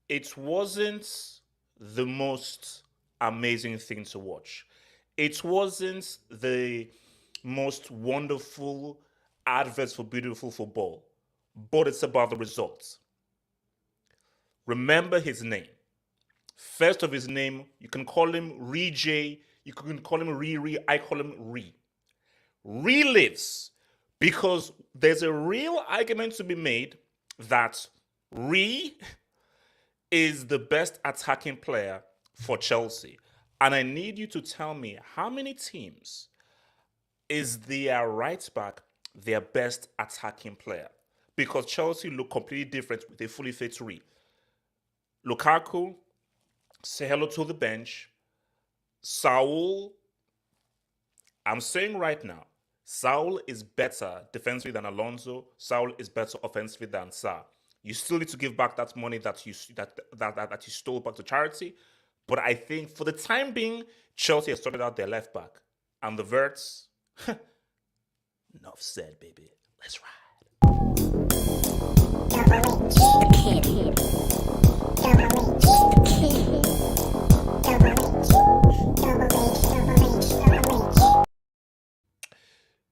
It wasn't the most amazing thing to watch. It wasn't the most wonderful adverts for beautiful football, but it's about the results. Remember his name. First of his name, you can call him Rhys, you can call him Riri, I call him Ree. Relives because there's a real argument to be made that Ree is the best attacking player for Chelsea. And I need you to tell me how many teams is their right back their best attacking player? Because Chelsea look completely different with a fully fit Ree. Lukaku, say hello to the bench. Saul, I'm saying right now, Saul is better defensively than Alonso. Saul is better offensively than Sa. You still need to give back that money that you stole back to charity. But I think for the time being, Chelsea has sorted out their left back. And the Verts, enough said, baby. Let's ride. Double H, the kid. Double H, the kid. Double H, double H.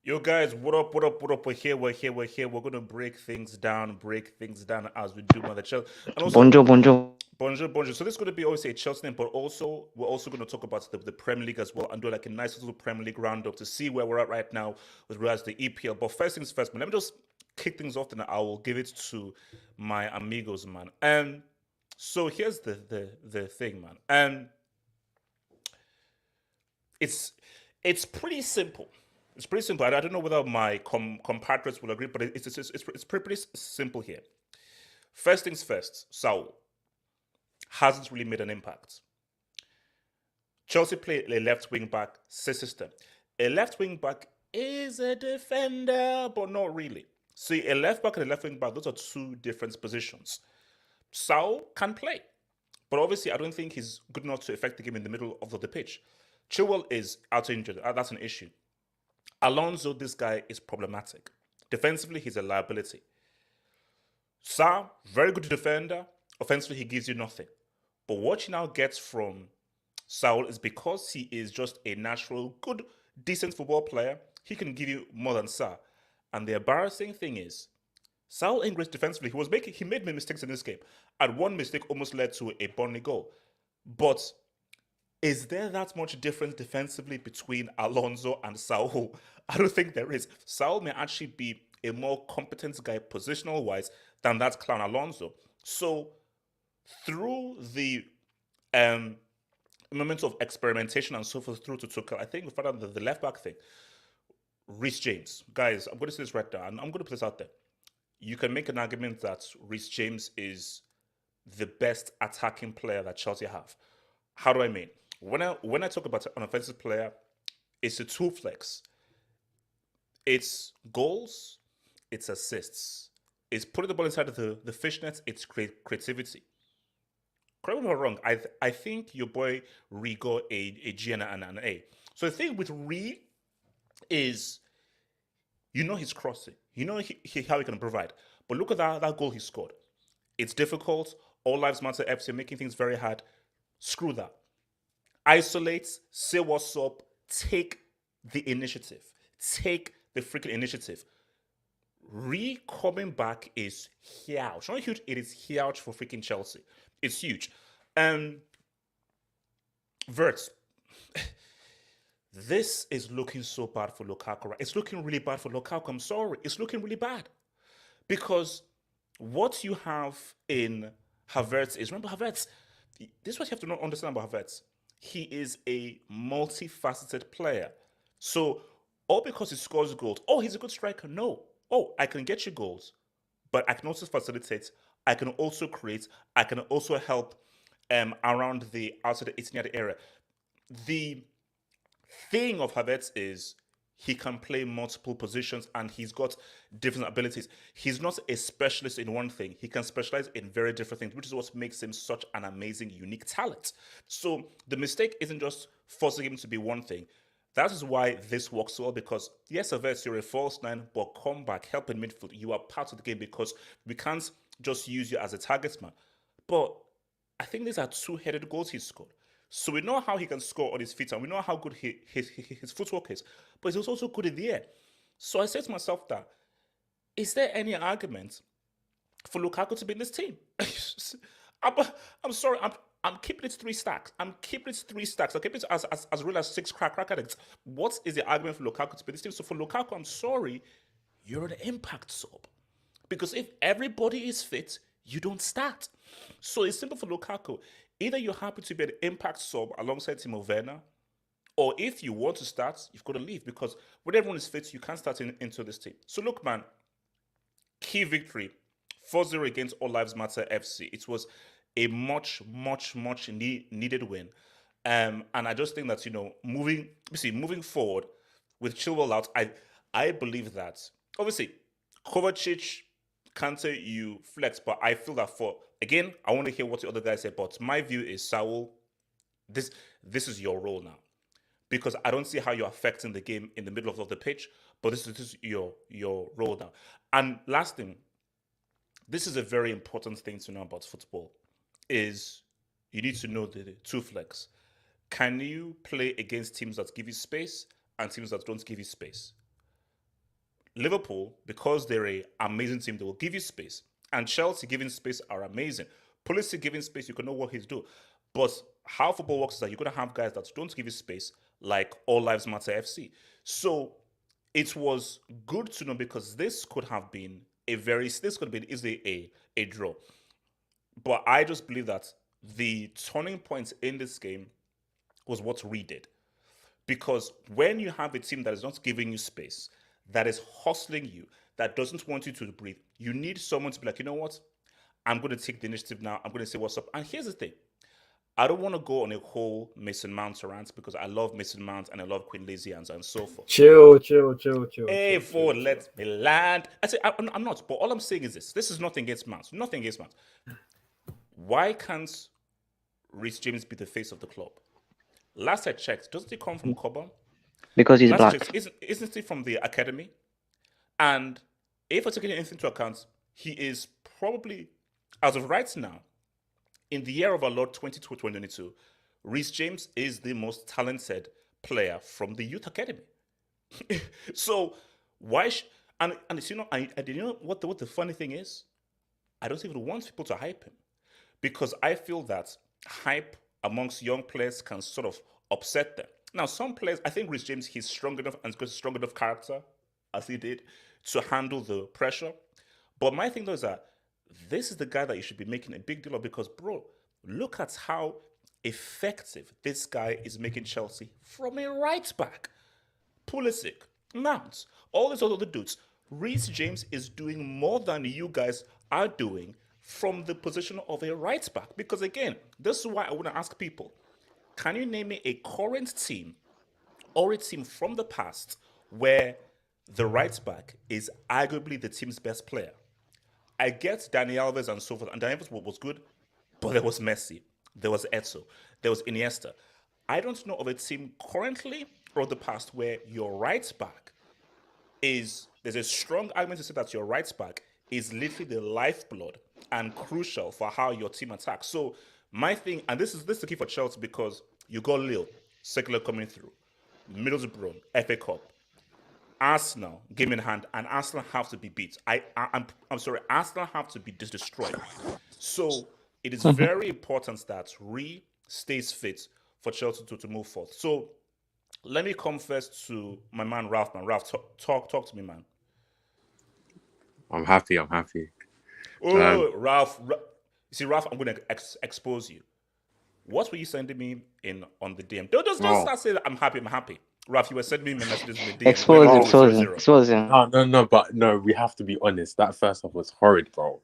Yo, guys, what up, what up, what up? We're here. We're going to break things down as we do on the Chelsea. And also, Bonjour, bonjour. bonjour. So this is going to be obviously a Chelsea thing, but also we're also going to talk about the Premier League as well and do like a nice little Premier League roundup to see where we're at right now with regards to the EPL. But first things first, man, let me just kick things off and I will give it to my amigos, man. And so here's the thing, man. And it's pretty simple. It's pretty simple. I don't know whether my compatriots will agree, but it's pretty simple here. First things first, Saul hasn't really made an impact. Chelsea play a left wing back system. A left wing back is a defender, but not really. See, a left back and a left wing back, those are two different positions. Saul can play, but obviously I don't think he's good enough to affect the game in the middle of the pitch. Chilwell is out injured. That's an issue. Alonso, this guy is problematic. Defensively, he's a liability. Sa, very good defender. Offensively, he gives you nothing. But what he now gets from Saul is because he is just a natural, good, decent football player, he can give you more than Sa. And the embarrassing thing is, Saul ain't great defensively. He made mistakes in this game. And one mistake almost led to a Burnley goal. But is there that much difference defensively between Alonso and Saul? I don't think there is. Saul may actually be a more competent guy positional wise than that clown Alonso. So through the moment of experimentation and so forth through to Tuchel, I think we found out the left back thing. Rhys James, guys, I'm going to say this right now, and I'm going to put this out there. You can make an argument that Rhys James is the best attacking player that Chelsea have. How do I mean? When I talk about an offensive player, it's a two flex. It's goals, it's assists. It's putting the ball inside of the fishnets, it's creativity. Correct me if I'm wrong, I think your boy Ree got a G and an A. So the thing with Ree is, he's crossing. How he can provide. But look at that goal he scored. It's difficult. All lives matter FC, making things very hard. Screw that. Isolate, say what's up, take the initiative. Take the freaking initiative. Ree coming back is huge. Not huge, it is huge for freaking Chelsea. It's huge. And Verts, this is looking so bad for Lukaku. Right? It's looking really bad for Lukaku. I'm sorry. It's looking really bad. Because what you have in Havertz is, remember Havertz, this is what you have to understand about Havertz. He is a multifaceted player. So, all because he scores goals, oh, he's a good striker. No. Oh, I can get you goals, but I can also facilitate. I can also create. I can also help around the outside the 18-yard area. The thing of Havertz is he can play multiple positions and he's got different abilities. He's not a specialist in one thing. He can specialize in very different things, which is what makes him such an amazing, unique talent. So the mistake isn't just forcing him to be one thing. That is why this works so well because, yes, Havertz, you're a false nine, but come back, help in midfield. You are part of the game because we can't just use you as a target man. But I think these are two-headed goals he scored. So we know how he can score on his feet, and we know how good his footwork is. But he's also good in the air. So I said to myself that, is there any argument for Lukaku to be in this team? I'm, I'm sorry. I'm keeping it 3 stacks. I'm keeping it 3 stacks. I'm keeping it as real as 6 crack addicts. What is the argument for Lukaku to be in this team? So for Lukaku, I'm sorry, you're an impact sub. Because if everybody is fit, you don't start. So it's simple for Lukaku. Either you're happy to be an impact sub alongside Timo Werner, or if you want to start, you've got to leave. Because when everyone is fit, you can't start into this team. So look, man, key victory, 4-0 against All Lives Matter FC. It was a much needed win. And I just think that, moving forward with Chilwell out, I believe that, obviously, Kovacic, Kante, you flex, but I feel that I want to hear what the other guys say, but my view is, Saul, this is your role now. Because I don't see how you're affecting the game in the middle of the pitch, but this is your role now. And last thing, this is a very important thing to know about football, is you need to know the two flex. Can you play against teams that give you space and teams that don't give you space? Liverpool, because they're an amazing team, they will give you space. And Chelsea giving space are amazing. Pulisic giving space, you can know what he's doing. But how football works is that you're going to have guys that don't give you space, like All Lives Matter FC. So it was good to know, because this could have been easily a draw. But I just believe that the turning point in this game was what Reed did. Because when you have a team that is not giving you space, that is hustling you, that doesn't want you to breathe, you need someone to be like, you know what? I'm going to take the initiative now. I'm going to say what's up. And here's the thing. I don't want to go on a whole Mason Mount rant, because I love Mason Mount and I love Queen Lazy and so forth. Chill. Hey, Ford, let me land. I say, I'm not. But all I'm saying is this. This is nothing against Mount. Nothing against Mount. Why can't Rhys James be the face of the club? Last I checked, doesn't he come from Cobham? Because he's black. Isn't he from the academy? And if we're taking anything into account, he is probably, as of right now, in the year of our Lord 2022, Rhys James is the most talented player from the youth academy. So why? And you know what the funny thing is? I don't even want people to hype him, because I feel that hype amongst young players can sort of upset them. Now, some players, I think Rhys James, he's strong enough and got strong enough character, as he did, to handle the pressure. But my thing though is that this is the guy that you should be making a big deal of, because, bro, look at how effective this guy is making Chelsea from a right back. Pulisic, Mount, all these other dudes. Rhys James is doing more than you guys are doing from the position of a right back. Because again, this is why I want to ask people, can you name me a current team or a team from the past where the right back is arguably the team's best player? I get Dani Alves and so forth, and Dani Alves was good, but there was Messi, there was Eto'o, there was Iniesta. I don't know of a team currently or the past where your right back there's a strong argument to say that your right back is literally the lifeblood and crucial for how your team attacks. So my thing, and this is the key for Chelsea, because you got Lille, Secular coming through, Middlesbrough, FA Cup, Arsenal, game in hand, and Arsenal have to be beat. I'm sorry, Arsenal have to be destroyed. So it is very important that stays fit for Chelsea to move forth. So let me come first to my man Ralph. Man, Ralph, talk to me, man. I'm happy. Oh, Ralph. You see, Ralph, I'm going to expose you. What were you sending me on the DM? Don't start saying that I'm happy. Ralph, you were sending me messages in the DM. Expose him. No, we have to be honest. That first half was horrid, bro.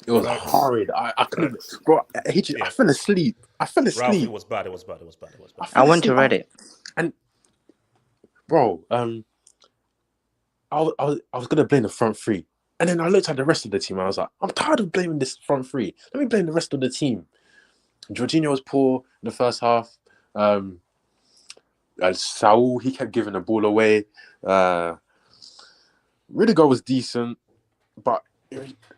It was horrid. I couldn't, bro. I fell asleep. Ralph, it was bad. I went to Reddit. And, bro, I was gonna blame the front three, and then I looked at the rest of the team. And I was like, I'm tired of blaming this front three. Let me blame the rest of the team. Jorginho was poor in the first half. Saul, he kept giving the ball away. Rudiger was decent, but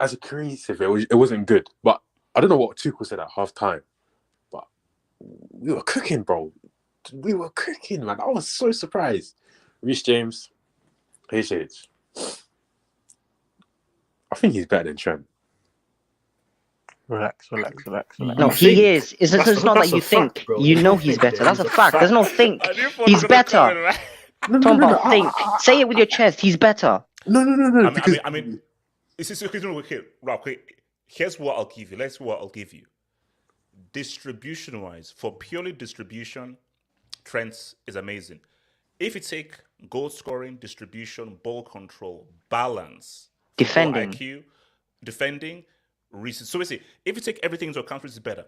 as a cohesive, it wasn't good. But I don't know what Tuchel said at half time, but we were cooking, bro. We were cooking, man. I was so surprised. Rhys James, HH. I think he's better than Trent. Relax. No, he is. It's not that you think. You know he's better. That's a fact. There's no think. He's better. Talking about think. Say it with your chest. He's better. No. I mean, okay, Ralph, here's what I'll give you. Let's see what I'll give you. Distribution-wise, for purely distribution, Trent is amazing. If you take goal scoring, distribution, ball control, balance, Defending. IQ, defending, Rhys. So basically, if you take everything into account, Rhys is better.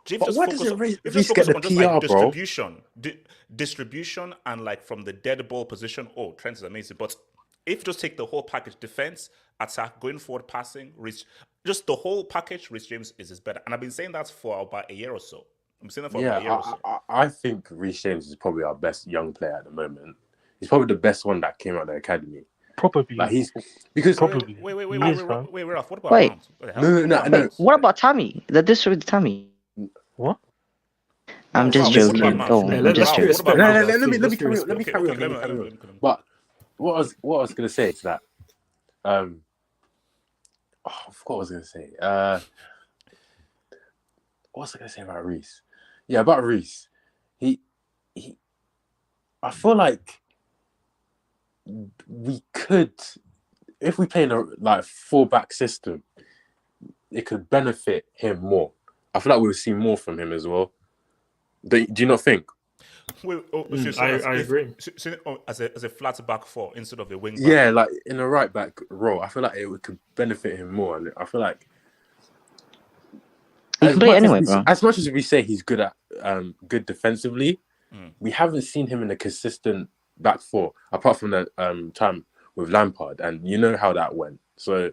But why doesn't Rhys get the PR, bro? Distribution, and like from the dead ball position, Trent is amazing. But if you just take the whole package, defense, attack, going forward, passing, just the whole package, Rhys James is better. And I've been saying that for about a year or so. I think Rhys James is probably our best young player at the moment. He's probably the best one that came out of the academy. Probably. Like he's because probably. Wait, Ralph. What about Rounds? No. What about Tammy? The disrespect Tammy. What? I'm just joking. I'm just joking. Let me carry on. But what I was gonna say is that I forgot what I was gonna say. What was I gonna say about Rhys? Yeah, about Rhys. He I feel like we could, if we play in a like 4-back system, it could benefit him more. I feel like we'll see more from him as well. Do you not think? I agree. As a flat back four instead of a wing back. Yeah, like in a right back role, I feel like it could benefit him more. And I feel like he can play anyway, bro. As much as we say he's good at good defensively, we haven't seen him in a consistent back four, apart from the time with Lampard, and you know how that went. So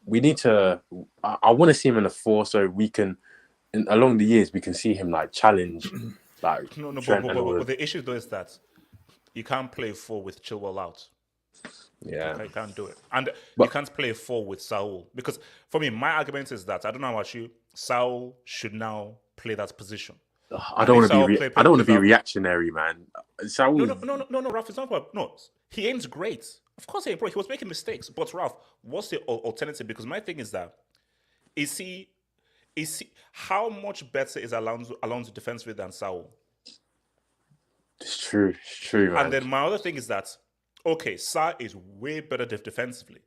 we need to. I want to see him in a 4, so we can, along the years, we can see him like challenge. Like but the issue though is that you can't play 4 with Chilwell out. Yeah, you can't do it, and you can't play 4 with Saul, because for me, my argument is that I don't know about you. Saul should now play that position. I don't want to be reactionary, man. No, Ralph. It's not about he ain't great. Of course, he was making mistakes. But Ralph, what's the alternative? Because my thing is that is he how much better is Alonso defensively than Saul? It's true, man. And then my other thing is that Sa is way better defensively,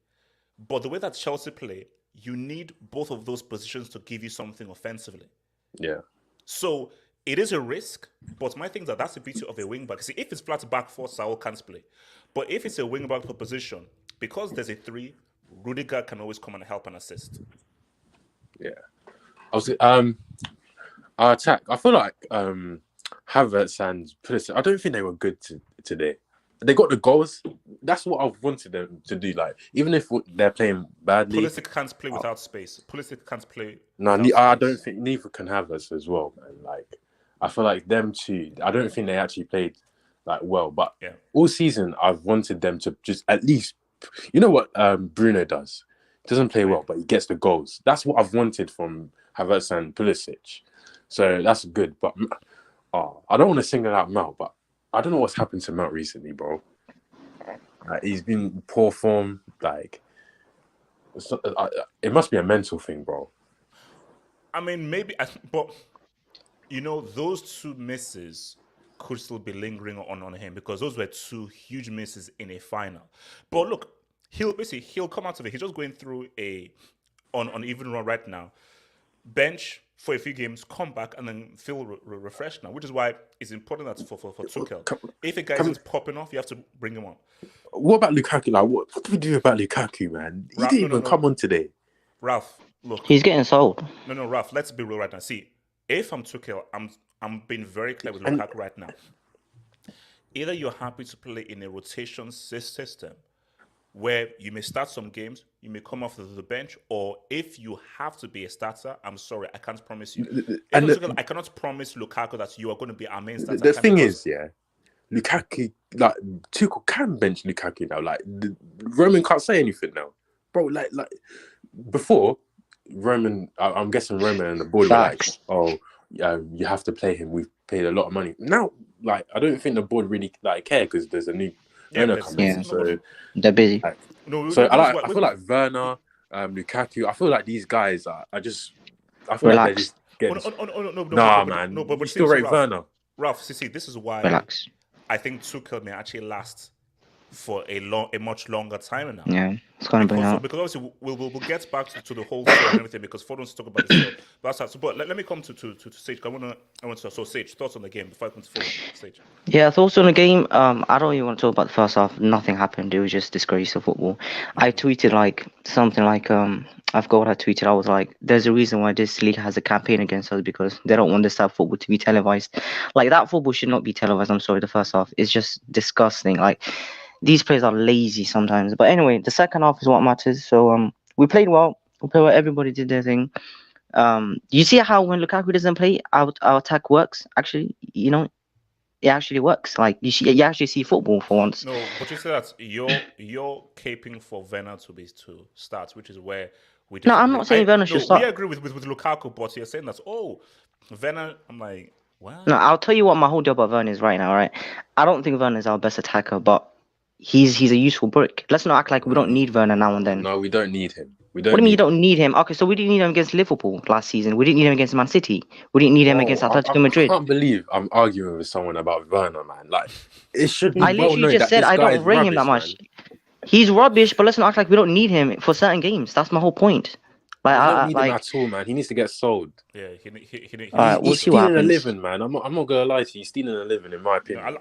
but the way that Chelsea play, you need both of those positions to give you something offensively. Yeah. So it is a risk, but my thing is that's the beauty of a wing back. See, if it's flat back 4, Saul can't play. But if it's a wing back position, because there's a 3, Rudiger can always come and help and assist. Yeah. Our attack, I feel like Havertz and Pulisic, I don't think they were good today. They got the goals. That's what I've wanted them to do. Like, even if they're playing badly, Pulisic can't play without space. Pulisic can't play. No, I don't think neither can Havertz as well, man. Like, I feel like them two. I don't think they actually played like well. But all season, I've wanted them to just at least, you know what Bruno does. He doesn't play well, but he gets the goals. That's what I've wanted from Havertz and Pulisic. So that's good. But I don't want to single out Mount, but I don't know what's happened to Mount recently, bro. He's been in poor form. Like, it must be a mental thing, bro. I mean, maybe, but those 2 misses could still be lingering on him, because those were 2 huge misses in a final. But look, he'll come out of it. He's just going through on even run right now. Bench for a few games, come back and then feel refreshed now, which is why it's important that for Tuchel. If a guy isn't popping off, you have to bring him on. What about Lukaku? Like, what do we do about Lukaku, man? He didn't even come on today. Ralph, look. He's getting sold. No, Ralph, let's be real right now. See, if I'm Tuchel, I'm being very clear with Lukaku right now. Either you're happy to play in a rotation system where you may start some games, you may come off the bench, or if you have to be a starter, I'm sorry, I can't promise you. I cannot promise Lukaku that you are going to be our main starter. The thing is, Lukaku, like, Tuchel can bench Lukaku now. Like, Roman can't say anything now. Bro, like before, Roman. I'm guessing Roman and the board were like, "Oh, you have to play him. We've paid a lot of money." Now, like, I don't think the board really like care because there's a new owner coming in, so they're busy. Like, I feel like Werner, Lukaku. I feel like these guys are just. I feel like they're just getting. But you still rate Werner. Ralph, see, this is why I think Tuchel may actually last for a much longer time now. Yeah, it's gonna bring out. Because obviously we'll get back to the whole story and everything because Ford wants to talk about this. But let me come to Sage. I want to. So Sage, thoughts on the game before I come to forward. Sage. Yeah, thoughts on the game. I don't even want to talk about the first half. Nothing happened. It was just disgrace of football. I tweeted something like I forgot what I tweeted. I was like, "There's a reason why this league has a campaign against us because they don't want this type of football to be televised. Like that football should not be televised. I'm sorry, the first half is just disgusting. Like." These players are lazy sometimes. But anyway, the second half is what matters. So we played well. Everybody did their thing. You see how when Lukaku doesn't play, our attack works. Actually, it actually works. Like you actually see football for once. No, but you say that you're caping for Werner to start, which is where we. No, I'm not saying Werner should start. We agree with Lukaku, but you're saying that Werner. I'm like, what? No, I'll tell you what my whole job about Werner is right now. Right, I don't think Werner is our best attacker, but. He's a useful brick. Let's not act like we don't need Werner now and then. No, we don't need him. What do you mean you don't need him? Okay, so we didn't need him against Liverpool last season. We didn't need him against Man City. We didn't need him against Atletico Madrid. I can't believe I'm arguing with someone about Werner, man. Like, it should be I literally just said I don't rate him that much. Man. He's rubbish, but let's not act like we don't need him for certain games. That's my whole point. Like, I don't need him at all, man. He needs to get sold. Yeah, we'll he's stealing a living, man. I'm not gonna lie to you. He's stealing a living, in my opinion.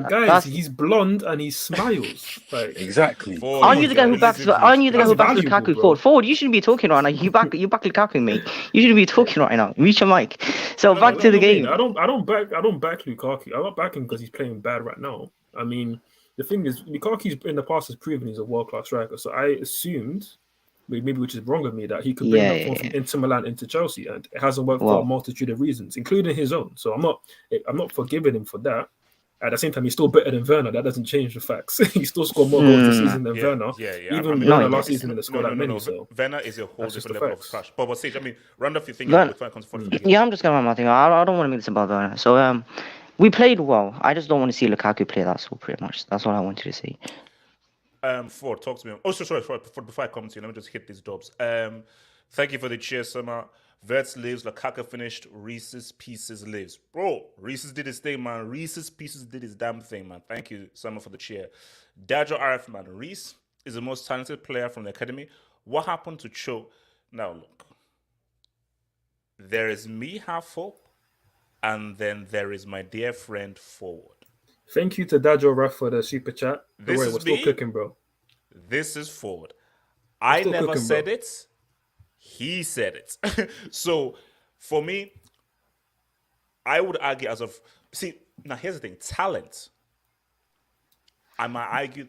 Guys, he's blonde and he smiles. Like, exactly. Aren't you the guy who backs Lukaku forward? Forward, you shouldn't be talking right now. You back Lukaku, mate. You shouldn't be talking right now. Reach your mic. So back to the game. I don't back Lukaku. I'm not backing because he's playing bad right now. I mean, the thing is, Lukaku's in the past has proven he's a world-class striker. So I assumed. Maybe which is wrong of me that he could bring that form from Inter Milan into Chelsea, and it hasn't worked for a multitude of reasons, including his own. So I'm not forgiving him for that. At the same time, he's still better than Werner. That doesn't change the facts. He still scored more goals this season than Werner. Even Werner last season didn't score that many. So Werner is a whole different level of trash. But Sage, I mean, round up your thing. Yeah, I'm just going to run my thing. I don't want to make this about Werner. So we played well. I just don't want to see Lukaku play. That's all, pretty much. That's all I wanted to say. Ford, talk to me. Oh, sorry. Before I come to you, let me just hit these dubs. Thank you for the cheer, Summer. Verts lives. Lukaku finished. Reese's Pieces lives. Bro, Reese's did his thing, man. Reese's Pieces did his damn thing, man. Thank you, Summer, for the cheer. Dajo RF, man. Rhys is the most talented player from the academy. What happened to Cho? Now, look. There is me, half hope, and then there is my dear friend, Forward. Thank you to Dajo Raf for the super chat. We're still cooking, bro. This is Ford. I never said it. He said it. So, for me, I would argue now here's the thing. Talent. I might argue.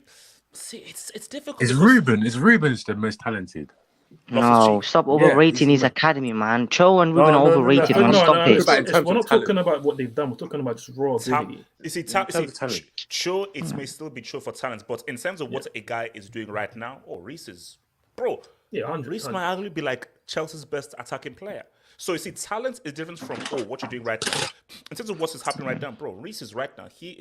See, it's difficult. Is Ruben's the most talented? No, stop overrating his academy, man. Cho and Ruben are overrated, man. Stop it. We're not talking about what they've done. We're talking about just raw ability. Cho, it may still be Cho for talent, but in terms of what a guy is doing right now, Rhys is, bro. Yeah, Rhys might actually be like Chelsea's best attacking player. So you see, talent is different from what you're doing right now. In terms of what is happening right now, bro, Rhys is right now. He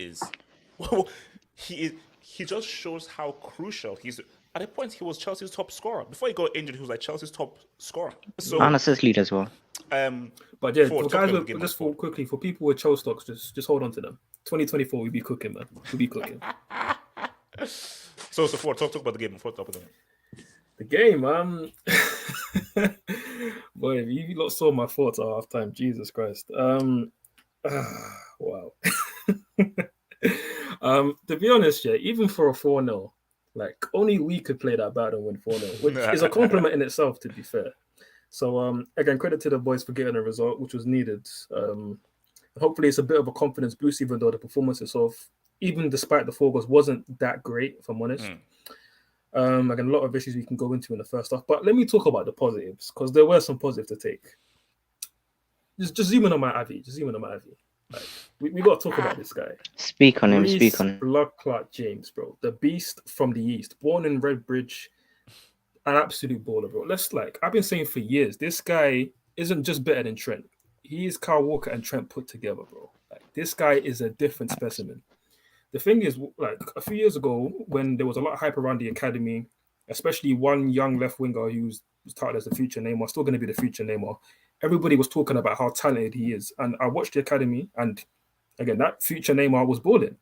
just shows how crucial he is. At a point, he was Chelsea's top scorer. Before he got injured, he was like Chelsea's top scorer. So, and assist lead as well. But yeah, for guys, quickly, for people with Cho stocks, just hold on to them. 2024, we'll be cooking, man. We'll be cooking. So Ford, talk about the game before top of them. The game, boy, you lot saw my thoughts at halftime. Jesus Christ. Wow. To be honest, yeah, even for a 4-0, like only we could play that bad and win 4-0, which is a compliment in itself, to be fair. So again, credit to the boys for getting a result, which was needed. Hopefully, it's a bit of a confidence boost, even though the performance itself, even despite the 4 goals, wasn't that great, if I'm honest. Again, a lot of issues we can go into in the first half, but let me talk about the positives because there were some positives to take. Just zoom in on my Avi. Like, we got to talk about this guy. Speak on him. Blood Clot James, bro. The beast from the east. Born in Redbridge. an absolute baller, bro. I've been saying for years, this guy isn't just better than Trent. He is Kyle Walker and Trent put together, bro. Like, this guy is a different specimen. The thing is, like, a few years ago, when there was a lot of hype around the academy, especially one young left winger who was touted as the future Neymar, still going to be the future Neymar, everybody was talking about how talented he is. And I watched the academy, and again, that future Neymar was balling.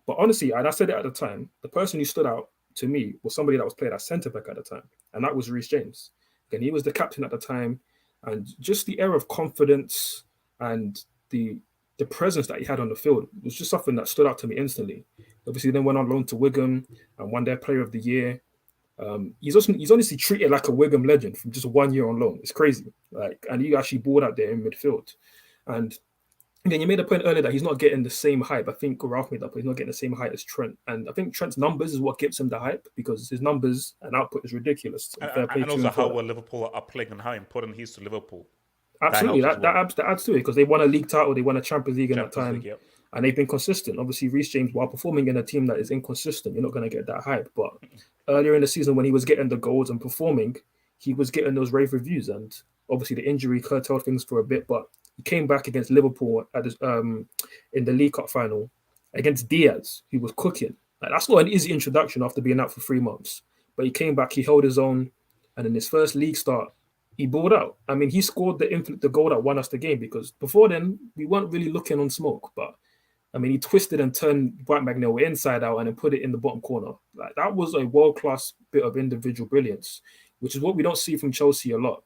But honestly, and I said it at the time, the person who stood out to me was somebody that was playing at centre back at the time, and that was Rhys James. Again, he was the captain at the time, and just the air of confidence and the presence that he had on the field was just something that stood out to me instantly. Obviously, then went on loan to Wigan and won their Player of the Year. He's honestly treated like a Wigan legend from just 1 year on loan. It's crazy, and he actually balled out there in midfield. And again, you made a point earlier that he's not getting the same hype. I think Ralph made that point. He's not getting the same hype as Trent. And I think Trent's numbers is what gives him the hype, because his numbers and output is ridiculous. And also how well Liverpool are playing and how important he is to Liverpool. Absolutely, that adds to it, because they won a league title, they won a Champions League in that time, League, yep. And they've been consistent. Obviously, Rhys James, while performing in a team that is inconsistent, you're not going to get that hype. But earlier in the season, when he was getting the goals and performing, he was getting those rave reviews. And obviously, the injury curtailed things for a bit, but he came back against Liverpool at this, in the League Cup final against Diaz, who was cooking. Like, that's not an easy introduction after being out for 3 months. But he came back, he held his own, and in his first league start, he balled out. I mean, he scored the goal that won us the game, because before then, we weren't really looking on smoke. But, I mean, he twisted and turned White Magnolia inside out and then put it in the bottom corner. Like, that was a world-class bit of individual brilliance, which is what we don't see from Chelsea a lot.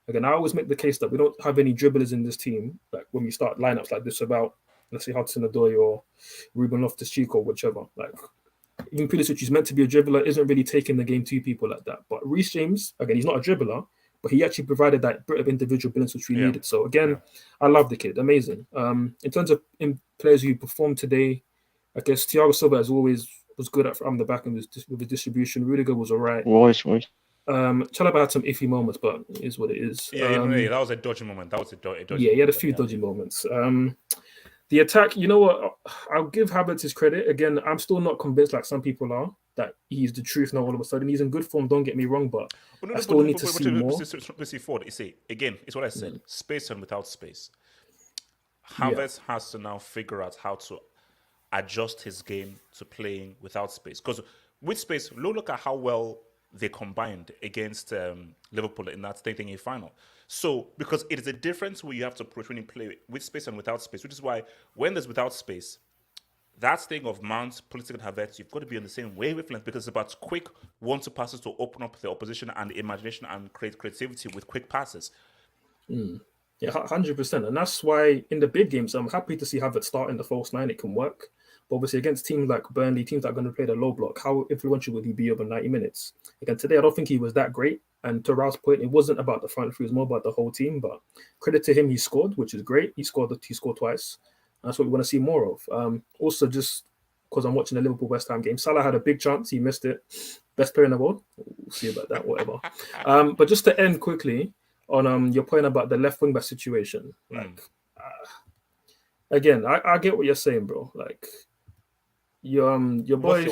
Again, I always make the case that we don't have any dribblers in this team, like when we start lineups like this about, let's say, Hudson-Odoi or Ruben Loftus-Cheek or whichever. Like, even Pulisic, who's meant to be a dribbler, isn't really taking the game to people like that. But Rhys James, again, he's not a dribbler, but he actually provided that bit of individual brilliance which we needed. So again, I love the kid, amazing. In terms of players who performed today, I guess Thiago Silva, as always, was good from the back end with his distribution. Rudiger was all right. Royce. Chalobah had some iffy moments, but it is what it is. Yeah, that was a dodgy moment. That was a dodgy yeah, he had a few dodgy moments. The attack, you know what? I'll give Havertz his credit. Again, I'm still not convinced, like some people are, that he's the truth now all of a sudden. He's in good form, don't get me wrong, but I still need to see more. You see, again, it's what I said. Space and without space. Havertz has to now figure out how to adjust his game to playing without space. Because with space, look at how well they combined against Liverpool in that thing final. So, because it is a difference where you have to approach when you play with space and without space, which is why when there's without space, that thing of Mount, Pulisic, and Havertz, you've got to be on the same wavelength, because it's about quick one-two passes to open up the opposition and the imagination and create creativity with quick passes. Yeah, 100%. And that's why in the big games, I'm happy to see Havertz start in the false nine. It can work. But obviously against teams like Burnley, teams that are going to play the low block, how influential would he be over 90 minutes? Again, today, I don't think he was that great. And to Ralph's point, it wasn't about the front three, it was more about the whole team. But credit to him, he scored, which is great. He scored twice. That's what we want to see more of. Also, just because I'm watching the Liverpool-West Ham game, Salah had a big chance. He missed it. Best player in the world. We'll see about that, whatever. But just to end quickly on your point about the left wing-back situation. Again, I get what you're saying, bro. Like, your boy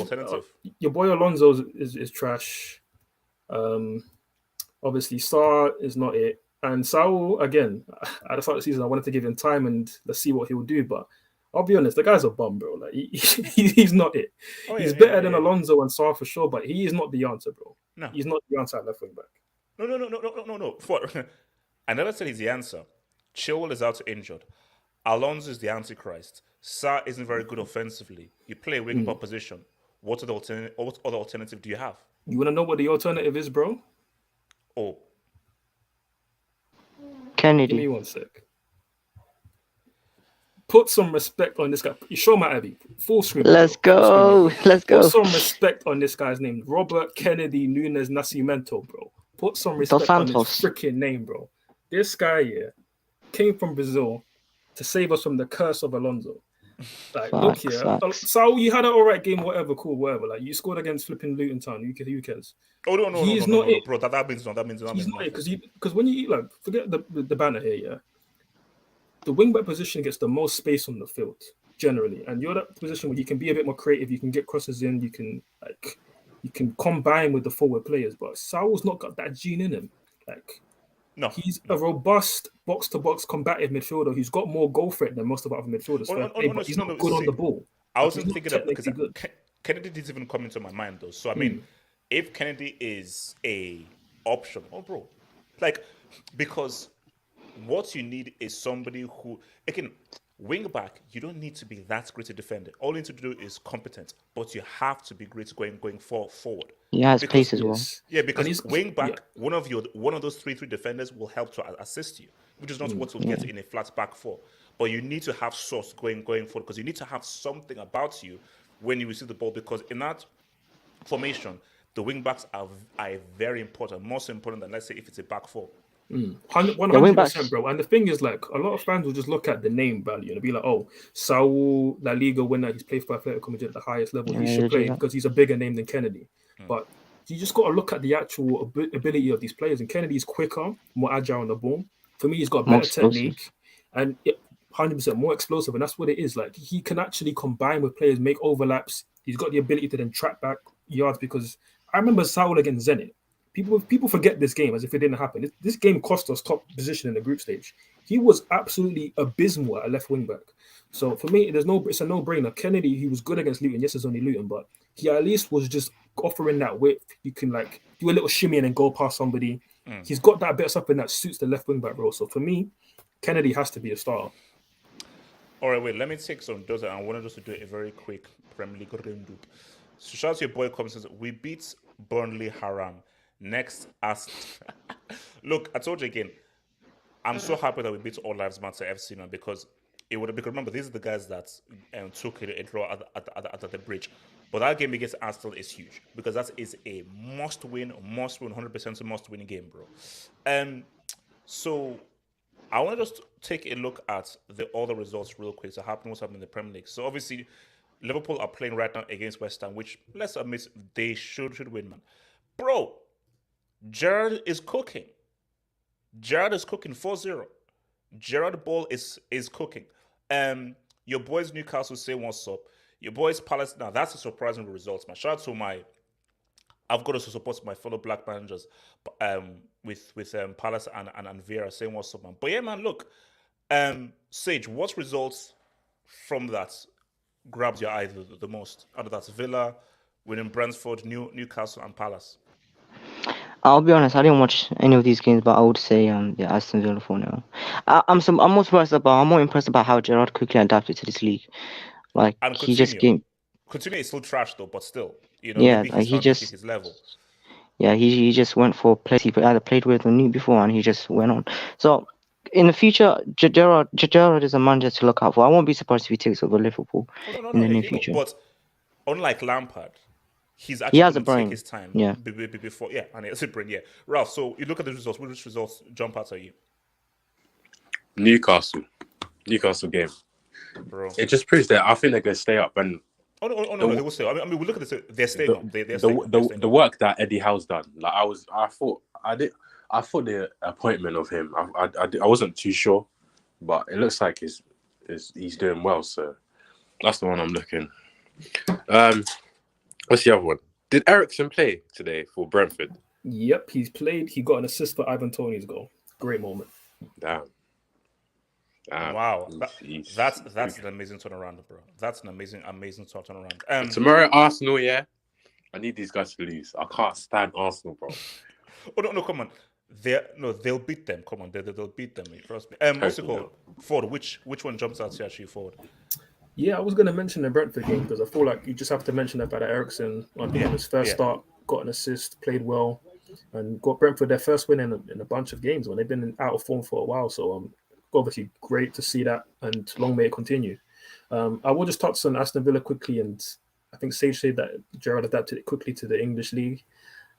Alonso is trash. Obviously, Sarr is not it. And Saul, again, at the start of the season, I wanted to give him time and let's see what he'll do. But I'll be honest, the guy's a bum, bro. Like he's not it. He's better than Alonso and Sarr for sure, but he is not the answer, bro. No, he's not the answer at left wing back. No. I never said he's the answer. Chilwell is out injured. Alonso is the Antichrist. Sarr isn't very good offensively. You play a wing back position. What other alternative do you have? You want to know what the alternative is, bro? Oh, Kennedy. Give me 1 sec. Put some respect on this guy. You show my Abby. Full screen. Let's go. Put some respect on this guy's name. Robert Kennedy Nunes Nascimento, bro. Put some respect on his freaking name, bro. This guy here came from Brazil to save us from the curse of Alonso. Like, look here. Saul, you had an alright game, whatever, cool, whatever. Like, you scored against flipping Luton Town. Who cares? Oh, no, He's not it. Bro, that means no. He's not it, because when you like, forget the banner here, yeah. The wing-back position gets the most space on the field, generally. And you're that position where you can be a bit more creative, you can get crosses in, you he can combine with the forward players. But Saul's not got that gene in him. Like, No, he's a robust box-to-box combative midfielder who's got more goal threat than most of our other midfielders. But he's not good on the ball. I Like, wasn't he's not thinking of because technically good. Kennedy didn't even come into my mind though. So I mean, if Kennedy is a option, oh bro, like because what you need is somebody who again wing back. You don't need to be that great a defender. All you need to do is competent, but you have to be great going forward. He has Because- pace as well. Yeah, And because he's- wing back, yeah. one of those 3-3 defenders will help to assist you, which is not what you'll get in a flat back four. But you need to have source going forward because you need to have something about you when you receive the ball. Because in that formation, the wing backs are very important, more so important than, let's say, if it's a back four. 100%, bro. And the thing is, like, a lot of fans will just look at the name value and be like, "Oh, Saul, La Liga winner, he's played for Atletico Madrid at the highest level. Yeah, He they should do play that. because he's a bigger name than Kennedy." But you just got to look at the actual ability of these players. And Kennedy's quicker, more agile on the ball. For me, he's got More better explosive. technique and 100% more explosive. And that's what it is. Like, he can actually combine with players, make overlaps. He's got the ability to then track back yards because I remember Saul against Zenit. People forget this game as if it didn't happen. This game cost us top position in the group stage. He was absolutely abysmal at left wing back. So for me, it's a no-brainer. Kennedy, he was good against Luton. Yes, it's only Luton, but he at least was just offering that width. You can like do a little shimmy and then go past somebody. He's got that bit of something that suits the left wing back role. So for me, Kennedy has to be a starter. All right, wait. Let me take some doses. I wanted just to do a very quick Premier League roundup. So shout out to your boy Commons. We beat Burnley Haram. Next, look, I told you again. I'm so happy that we beat All Lives Matter FC now because it would have. Because remember, these are the guys that took a draw at the bridge. But that game against Arsenal is huge because that is a must-win, 100% must-win game, bro. So I want to just take a look at all the results real quick. So what's happening in the Premier League. So obviously, Liverpool are playing right now against West Ham, which let's admit they should win, man. Bro, Gerrard is cooking. Gerrard is cooking 4-0. Gerrard Ball is cooking. Your boys Newcastle say what's up. Your boys Palace. Now that's a surprising result, man. Shout out to I've got to support my fellow black managers with Palace and Vieira saying what's up, man. But yeah, man, look. Sage, what results from that grabs your eye the most? Out of that, Villa, winning Brentford, Newcastle, and Palace. I'll be honest, I didn't watch any of these games, but I would say Aston Villa 4-0. I'm more impressed about how Gerrard quickly adapted to this league. Like And he just came. Coutinho is still trash though, but still, Yeah, maybe like, he's he not just- his level. Yeah, he just went for players he either played with or knew before, and he just went on. So in the future, Gerrard is a manager to look out for. I won't be surprised if he takes over Liverpool No, in the near he will. future. But unlike Lampard, he's actually has a going to take brain. his time. Yeah. Before, yeah, and it's a brain. Yeah, Ralph. So you look at the results. Which results jump out at you, Newcastle game. bro? It just proves that I think they're going to stay up. And No, they will stay. I mean, we look at this. They're staying up. They're staying up. the work that Eddie Howe's done, like I thought the appointment of him, I wasn't too sure, but it looks like he's doing well. So that's the one I'm looking. What's the other one? Did Ericsson play today for Brentford? Yep, he's played. He got an assist for Ivan Toney's goal. Great moment. Damn. Wow, He's- that's an amazing turnaround, bro. That's an amazing turnaround. Tomorrow, Arsenal, yeah. I need these guys to lose. I can't stand Arsenal, bro. Oh no, come on. They'll beat them. Come on, they'll beat them. Trust me. What's it called? Ford. Which one jumps out to you actually, Ford? Yeah, I was going to mention the Brentford game because I feel like you just have to mention that Ericsson on his first start, got an assist, played well, and got Brentford their first win in a bunch of games when they've been out of form for a while. So obviously great to see that, and long may it continue. I will just touch on Aston Villa quickly, and I think Sage said that Gerrard adapted it quickly to the English league.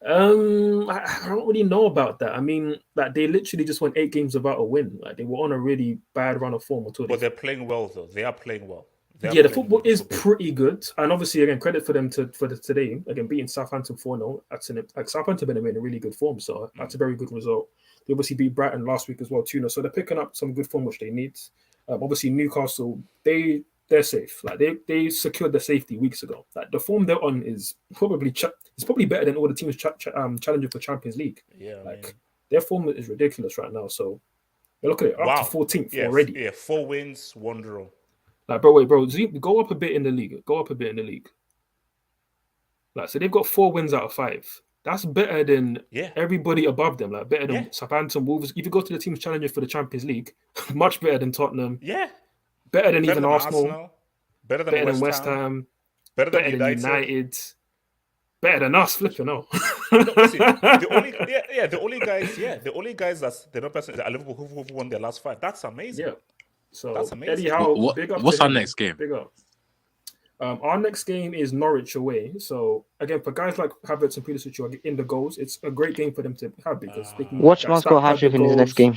I don't really know about that. I mean, like they literally just went 8 games without a win. Like they were on a really bad run of form until But they're playing well though. They are playing well. The football is pretty good, and obviously again credit for them for today again beating Southampton 4-0. Southampton have been in really good form, so that's a very good result. They obviously beat Brighton last week as well, 2-0. So they're picking up some good form which they need. Obviously Newcastle, they they're safe. Like they secured the safety weeks ago. Like the form they're on is probably it's probably better than all the teams challenging for Champions League. Yeah, like their form is ridiculous right now. So look at it, up to 14th already. Yeah, 4 wins, 1 draw. Like, bro, go up a bit in the league. Like, so they've got 4 wins out of 5. That's better than everybody above them. Like, better than Southampton, Wolves. If you go to the teams challenging for the Champions League, much better than Tottenham. Yeah. Better than even Arsenal. Better than West Ham. Better than United. Better than us, flipping out. The only guys that they're not person are Liverpool who won their last 5. That's amazing. Yeah. So that's amazing. Eddie Howe, what's our next game? Big up. Our next game is Norwich away. So again, for guys like Havertz and Pulisic who are in the goals, it's a great game for them to have because they can Watchman score hat-trick in his next game.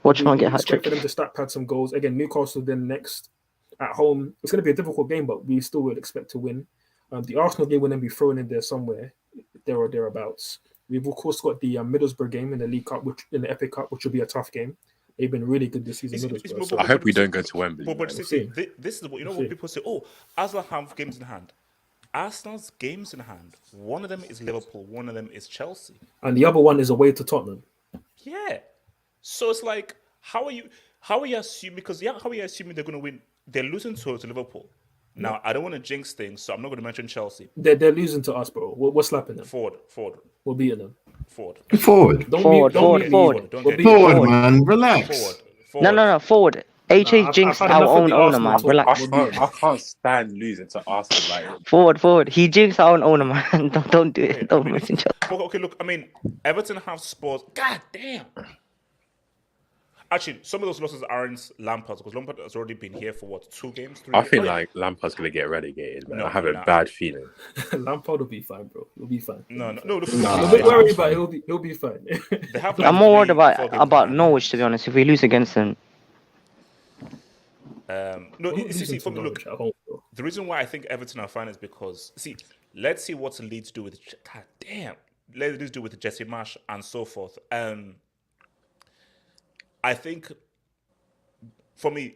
Watchman get hat-trick. For them to stat pad some goals. Again, Newcastle then next at home. It's going to be a difficult game, but we still would expect to win. The Arsenal game will then be thrown in there somewhere, there or thereabouts. We've of course got the Middlesbrough game in the League Cup, in the FA Cup, which will be a tough game. They've been really good this season. I hope we don't go to Wembley. But see, this is what when people say, "Oh, Arsenal have games in hand." Arsenal's games in hand. One of them is Liverpool. One of them is Chelsea, and the other one is away to Tottenham. Yeah, so it's like, how are you assuming? Because how are you assuming they're going to win? They're losing to Liverpool. Now, I don't want to jinx things, so I'm not going to mention Chelsea. They're losing to us, bro. We're slapping them. Forward. We're beating them. Forward. Forward, man. Relax. No. Forward. HH jinxed our own owner, man. Relax. I can't stand losing to Arsenal. Like Forward. He jinxed our own owner, man. Don't do it. Don't mention Chelsea. Okay, look. I mean, Everton have Spurs. God damn. Actually, some of those losses aren't Lampard's because Lampard has already been here for 2 games? 3 I games? feel like Lampard's gonna get relegated, man. I have a bad feeling. Lampard will be fine, bro. He'll be fine. No. Don't worry about it. He'll be fine. I'm more worried about Norwich, to be honest. If we lose against them. The reason why I think Everton are fine is because let's see what Leeds do with Leeds do with Jesse Marsh and so forth. I think, for me,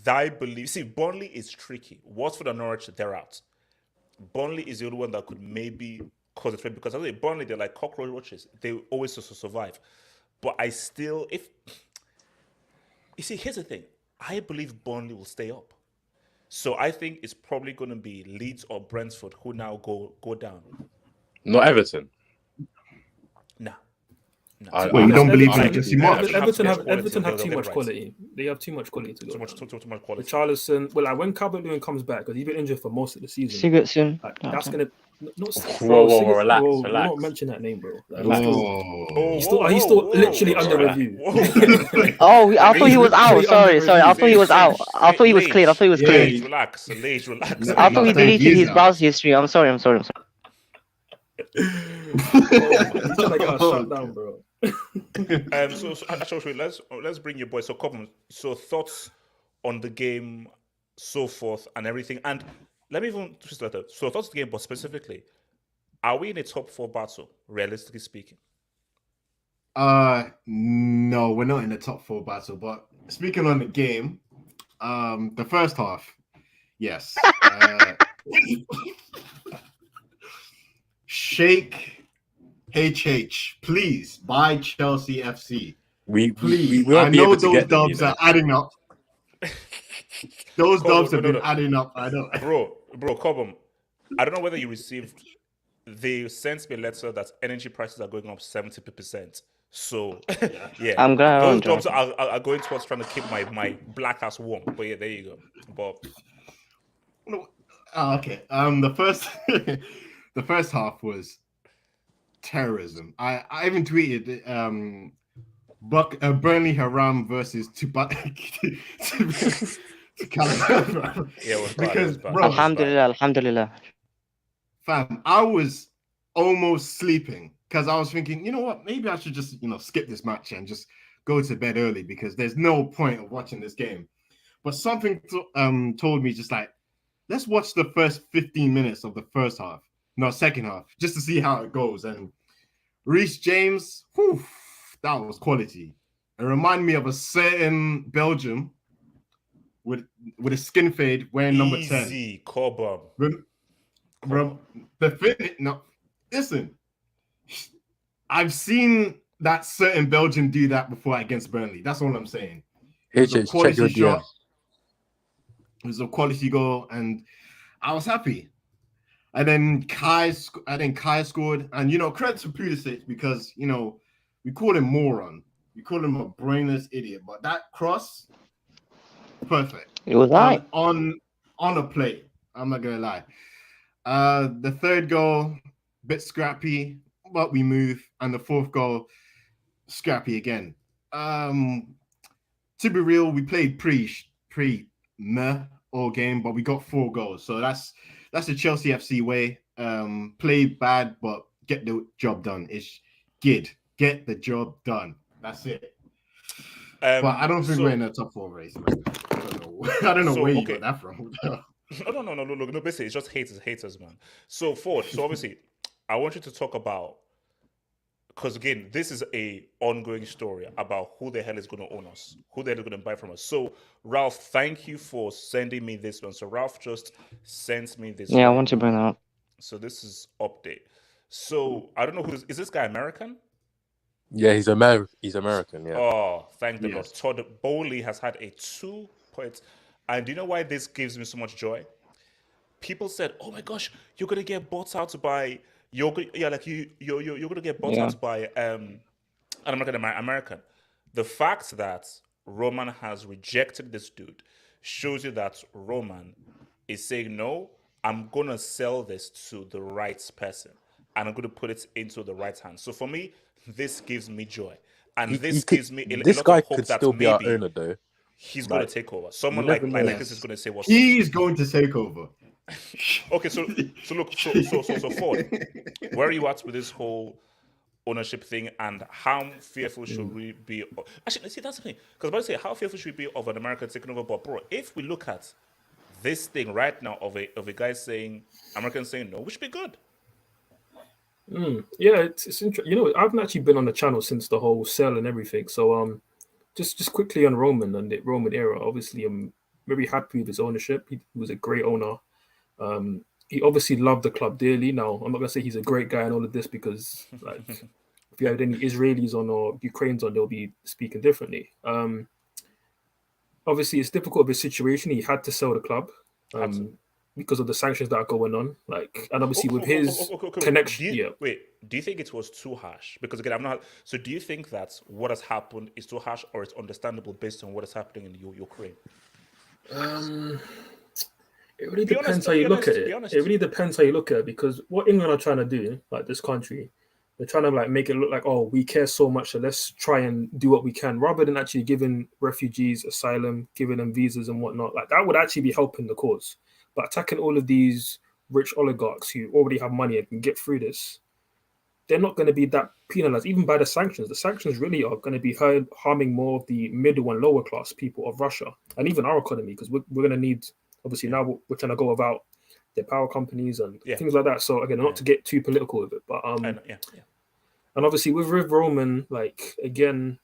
I believe... Burnley is tricky. Watford and Norwich, they're out. Burnley is the only one that could maybe cause a threat because I think Burnley, they're like cockroaches. They always survive. But I still... here's the thing. I believe Burnley will stay up. So I think it's probably going to be Leeds or Brentford who now go down. Not Everton. Nah. Well, you don't believe in Jesse Marsh? Everton have too much quality. They have too much quality to go. Too much quality. Charlison, when Calvert-Lewin comes back, because he's been injured for most of the season. Sigurdsson. That's gonna relax. Don't mention that name, bro. He's still literally under review. I thought he was out. Sorry. I thought he was out. I thought he was cleared. Relax. I thought he deleted his browser history. I'm sorry. He's trying to get us shut down, bro. So let's bring your boy. So thoughts on the game, so forth, and everything. And let me even twist that out. So thoughts on the game, but specifically, are we in a top 4 battle, realistically speaking? No, we're not in the top 4 battle. But speaking on the game, the first half, yes. Shake HH, please buy Chelsea FC. Please. I know those dubs are adding up. Those dubs have been adding up. I know. Bro, Cobham, I don't know whether you received. They sent me a letter that energy prices are going up 70%. So yeah, I'm glad those jobs are going towards trying to keep my black ass warm. But yeah, there you go. But okay. The first half was terrorism. I even tweeted Burnley Haram versus Alhamdulillah. Fam, I was almost sleeping because I was thinking, you know what, maybe I should just skip this match and just go to bed early because there's no point of watching this game. But something told me just like, let's watch the first 15 minutes of the second half, just to see how it goes. And Rhys James, that was quality. It reminded me of a certain Belgium with a skin fade, wearing number 10. Easy, Cobham. The fit. No, listen. I've seen that certain Belgian do that before against Burnley. That's all I'm saying. It was a HH, check your quality shot. DM. It was a quality goal, and I was happy. And then Kai scored, and credit to Pulisic because we call him moron, we call him a brainless idiot, but that cross, perfect. It was right. on a plate. I'm not gonna lie. The third goal, bit scrappy, but we move, and the fourth goal, scrappy again. To be real, we played pre meh all game, but we got 4 goals, so that's the Chelsea FC way. Play bad, but get the job done. It's good. Get the job done. That's it. But I don't think we're in a top 4 race, man. I don't know where you got that from. No. Basically, it's just haters, man. So Ford. So obviously, I want you to talk about, because again, this is a ongoing story about who the hell is going to own us, who the hell is going to buy from us. So Ralph, thank you for sending me this one. So Ralph just sent me this. Yeah, I want to bring that up. So this is update. So I don't know is this guy American? Yeah, he's American. Yeah. Oh, thank the Lord. Todd Bowley has had a 2 points. And do you know why this gives me so much joy? People said, "Oh my gosh, you're gonna get bought out by you're gonna get bought out by an American." The fact that Roman has rejected this dude shows you that Roman is saying, "No, I'm gonna sell this to the right person, and I'm gonna put it into the right hands." So for me, this gives me joy, and this gives me a this lot guy of hope could that still be our maybe owner, though. he's going to take over. Someone you like never know. this is going to say, "What's He's going to take over." Okay, so Ford, where are you at with this whole ownership thing, and how fearful should we be? Actually, see, that's the thing. Because I was about to say, how fearful should we be of an American taking over? But bro, if we look at this thing right now of a guy saying, Americans saying no, we should be good. Yeah, it's interesting. I haven't actually been on the channel since the whole sell and everything. So just quickly on Roman and the Roman era. Obviously, I'm very happy with his ownership. He was a great owner. He obviously loved the club dearly. Now, I'm not gonna say he's a great guy and all of this because, like, if you had any Israelis on or Ukrainians on, they'll be speaking differently. Obviously, it's difficult with his situation. He had to sell the club because of the sanctions that are going on. Like, and obviously with his connection. Do you think it was too harsh? Because again, I'm not. So, do you think that what has happened is too harsh, or it's understandable based on what is happening in Ukraine? It really depends how you look at it. It really depends how you look at it, because what England are trying to do, like this country, they're trying to like make it look like, oh, we care so much, so let's try and do what we can, rather than actually giving refugees asylum, giving them visas and whatnot. Like that would actually be helping the cause. But attacking all of these rich oligarchs who already have money and can get through this, they're not going to be that penalized, even by the sanctions. The sanctions really are going to be harming more of the middle and lower class people of Russia, and even our economy, because we're going to need. Obviously, now we're trying to go about their power companies and things like that. So again, not to get too political with it, but and obviously with Roman, like again,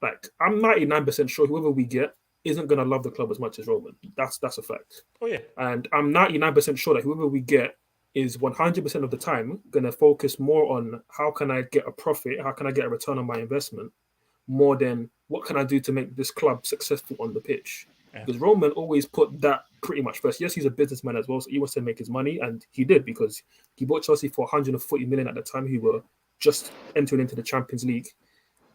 like I'm 99% sure whoever we get isn't gonna love the club as much as Roman. That's a fact. Oh yeah. And I'm 99% sure that whoever we get is 100% of the time gonna focus more on how can I get a profit, how can I get a return on my investment, more than what can I do to make this club successful on the pitch. Because Roman always put that pretty much first. Yes, he's a businessman as well, so he wants to make his money, and he did, because he bought Chelsea for 140 million at the time, who were just entering into the Champions League.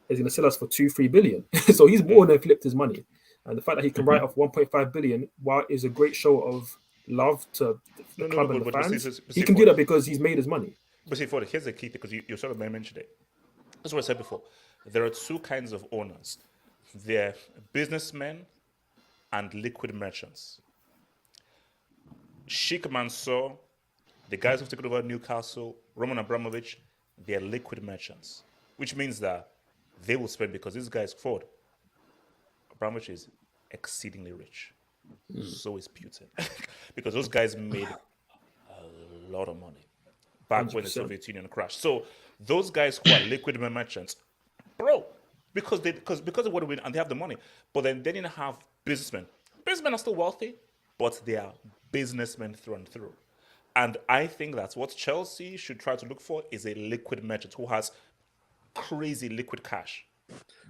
He's going to sell us for 2-3 billion. So he's more than flipped his money. And the fact that he can write off 1.5 billion, while is a great show of love to the club and the fans, he can do that because he's made his money. But see, here's the key thing, because you sort of mentioned it. That's what I said before. There are 2 kinds of owners. They're businessmen and liquid merchants. Sheikh Mansour, the guys who've taken over Newcastle, Roman Abramovich, they're liquid merchants, which means that they will spend, because this guy's Ford. Abramovich is exceedingly rich. So is Putin. Because those guys made a lot of money back 100%. When the Soviet Union crashed. So those guys who are liquid merchants, bro, because of what they win, and they have the money. But then you have businessmen businessmen are still wealthy, but they are businessmen through and through. And I think that's what Chelsea should try to look for is a liquid merchant who has crazy liquid cash.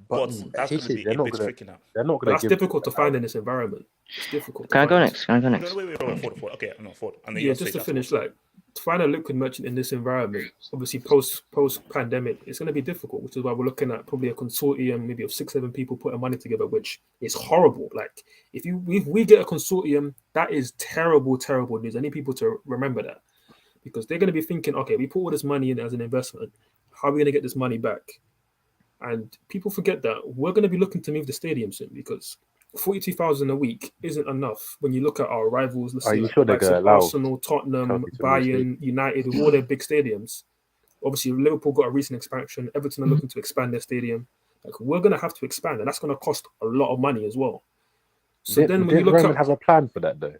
But that's going to HJ, be a bit tricky now. They're not But gonna that's give. difficult to find in this environment. It's difficult. Can I to go find. next? Can I go No, next? no, wait, Ford. Okay, no, Ford. And then Yeah, you'll just say to finish, afterwards. like to find a liquid merchant in this environment, obviously post pandemic, it's going to be difficult, which is why we're looking at probably a consortium, maybe of 6-7 people putting money together, which is horrible. Like if we get a consortium, that is terrible news. I need people to remember that because they're going to be thinking, okay, we put all this money in as an investment. How are we going to get this money back? And people forget that we're going to be looking to move the stadium soon because 42,000 a week isn't enough when you look at our rivals. Let's Are say you like sure the they're likes gonna of allow Arsenal, Tottenham, Chelsea to move Bayern, United, with all their big stadiums. Obviously, Liverpool got a recent expansion. Everton are looking to expand their stadium. Like we're going to have to expand, and that's going to cost a lot of money as well. So then, when you Did look Roman at have a plan for that though?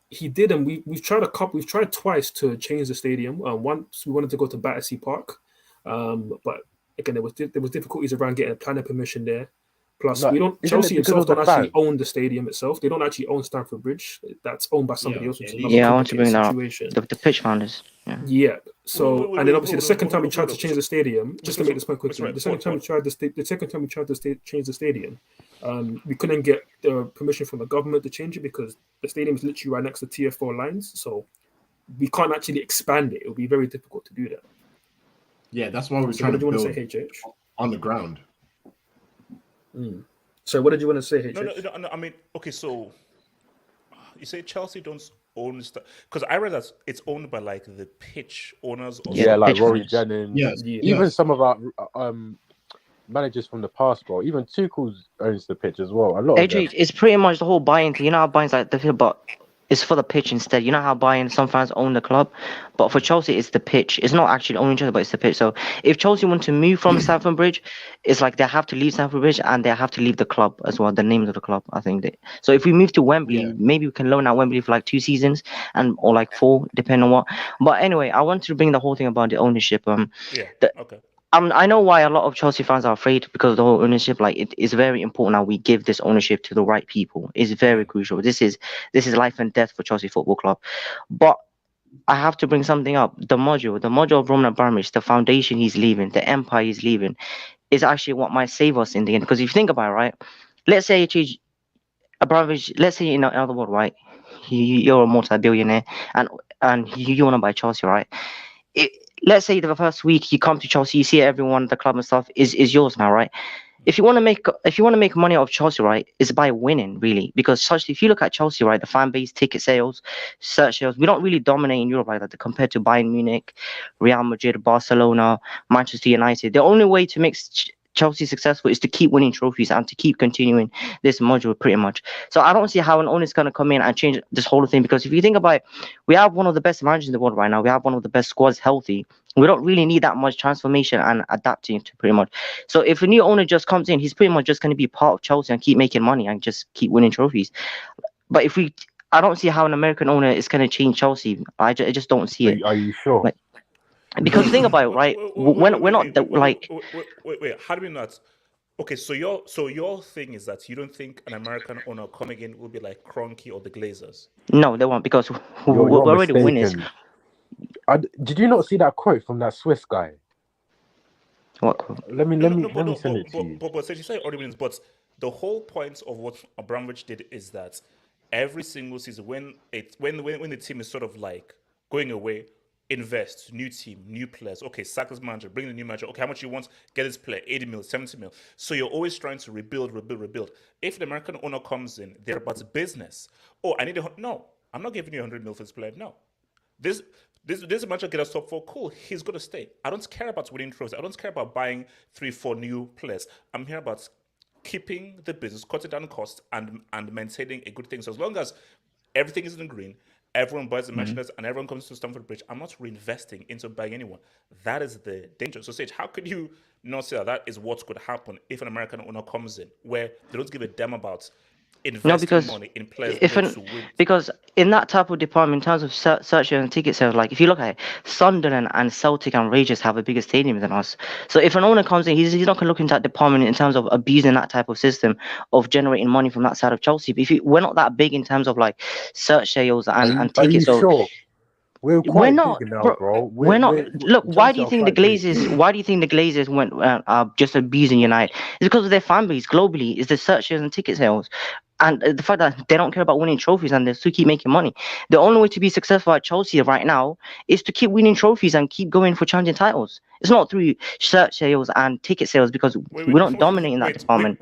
he did, and we've tried we've tried twice to change the stadium. Once we wanted to go to Battersea Park, but again there was difficulties around getting a planning permission there. Plus, No, we don't. isn't it Chelsea because itself of the don't actually fans? own the stadium itself. They don't actually own Stamford Bridge. That's owned by somebody Yeah, else, which is yeah, another Yeah, I want to complicated bring that up. situation. The pitch founders. Yeah. Yeah. So, Wait, and then obviously the second time we tried to wait, change the stadium, just to make this point quickly, sorry, the second time we Ford. tried the second time we tried to change the stadium, we couldn't get the permission from the government to change it because the stadium is literally right next to TF4 lines, so we can't actually expand it. It'll be very difficult to do that. Yeah, that's why we're So, trying what did to you want to build say, HH? on the ground. So, what did you want to say, HH? No. I mean, okay, so you say Chelsea don't own stuff because I read that it's owned by like the pitch owners or Yeah, Yeah, something. like pitch Rory founders. Jennings. Yes, Yeah. Even some of our managers from the past, bro. Even Tuchel owns the pitch as well. A lot of them. AJ, it's pretty much the whole buying thing. You know how buying's like the field, but it's for the pitch instead. You know how buying some fans own the club, but for Chelsea it's the pitch. It's not actually owning Chelsea, but it's the pitch. So if Chelsea want to move from Stamford Bridge, it's like they have to leave Stamford Bridge and they have to leave the club as well. The names of the club, I think. So if we move to Wembley, Yeah. maybe we can loan out Wembley for like 2 seasons or like 4, depending on what. But anyway, I wanted to bring the whole thing about the ownership. Yeah. The, Okay. I know why a lot of Chelsea fans are afraid because of the whole ownership. Like it is very important that we give this ownership to the right people. It's very crucial. This is life and death for Chelsea Football Club. But I have to bring something up. The module of Roman Abramovich, the foundation he's leaving, the empire he's leaving, is actually what might save us in the end. Because if you think about it, right? Let's say Abramovich, let's say in another word, right? You're a multi-billionaire and you want to buy Chelsea, right? Let's say the first week you come to Chelsea, you see everyone at the club and stuff is yours now, right? If you want to make money off Chelsea, right, it's by winning really. Because Chelsea, if you look at Chelsea, right, the fan base, ticket sales, search sales, we don't really dominate in Europe like that compared to Bayern Munich, Real Madrid, Barcelona, Manchester United. The only way to make Chelsea successful is to keep winning trophies and to keep continuing this module pretty much. So I don't see how an owner is going to come in and change this whole thing because if you think about it, we have one of the best managers in the world right now. We have one of the best squads healthy. We don't really need that much transformation and adapting to pretty much. So if a new owner just comes in, he's pretty much just going to be part of Chelsea and keep making money and just keep winning trophies. But I don't see how an American owner is going to change Chelsea. I just don't see it. Are you sure? Like, because think about it, right? We're not like. Wait. How do we not? Okay, so your thing is that you don't think an American owner coming in will be like Kroenke or the Glazers? No, they won't because You're we're already winners. mistaken. Did you not see that quote from that Swiss guy? What quote? Let me send it to you. But so you say already wins. But the whole point of what Abramovich did is that every single season, when the team is sort of like going away, invest, new team, new players. Okay, sack this manager, bring the new manager. Okay, how much you want? Get this player, 80 mil, 70 mil. So you're always trying to rebuild. If the American owner comes in, they're about business. Oh, no, I'm not giving you 100 mil for this player. No. This manager get us top 4. Cool, he's going to stay. I don't care about winning trophies. I don't care about buying 3-4 new players. I'm here about keeping the business, cutting down costs, and maintaining a good thing. So as long as everything is in green, everyone buys the merchandise, and everyone comes to Stamford Bridge, I'm not reinvesting into buying anyone. That is the danger. So, Sage, how could you not say that is what could happen if an American owner comes in, where they don't give a damn about investing because money in players if there an, to win. because in that type of department, in terms of searching and ticket sales, like if you look at it, Sunderland and Celtic and Rangers have a bigger stadium than us. So if an owner comes in, he's not going to look into that department in terms of abusing that type of system of generating money from that side of Chelsea. But we're not that big in terms of like search sales and Are you tickets. So sure? We're we're quite not, big now, bro. bro. We're not. Look, why do Chelsea you are think the quite big. Glazers? Why do you think the Glazers went are just abusing United? It's because of their fan base globally. It's the searches and ticket sales, and the fact that they don't care about winning trophies and they still keep making money. The only way to be successful at Chelsea right now is to keep winning trophies and keep going for challenging titles. It's not through search sales and ticket sales because we're not dominating that department.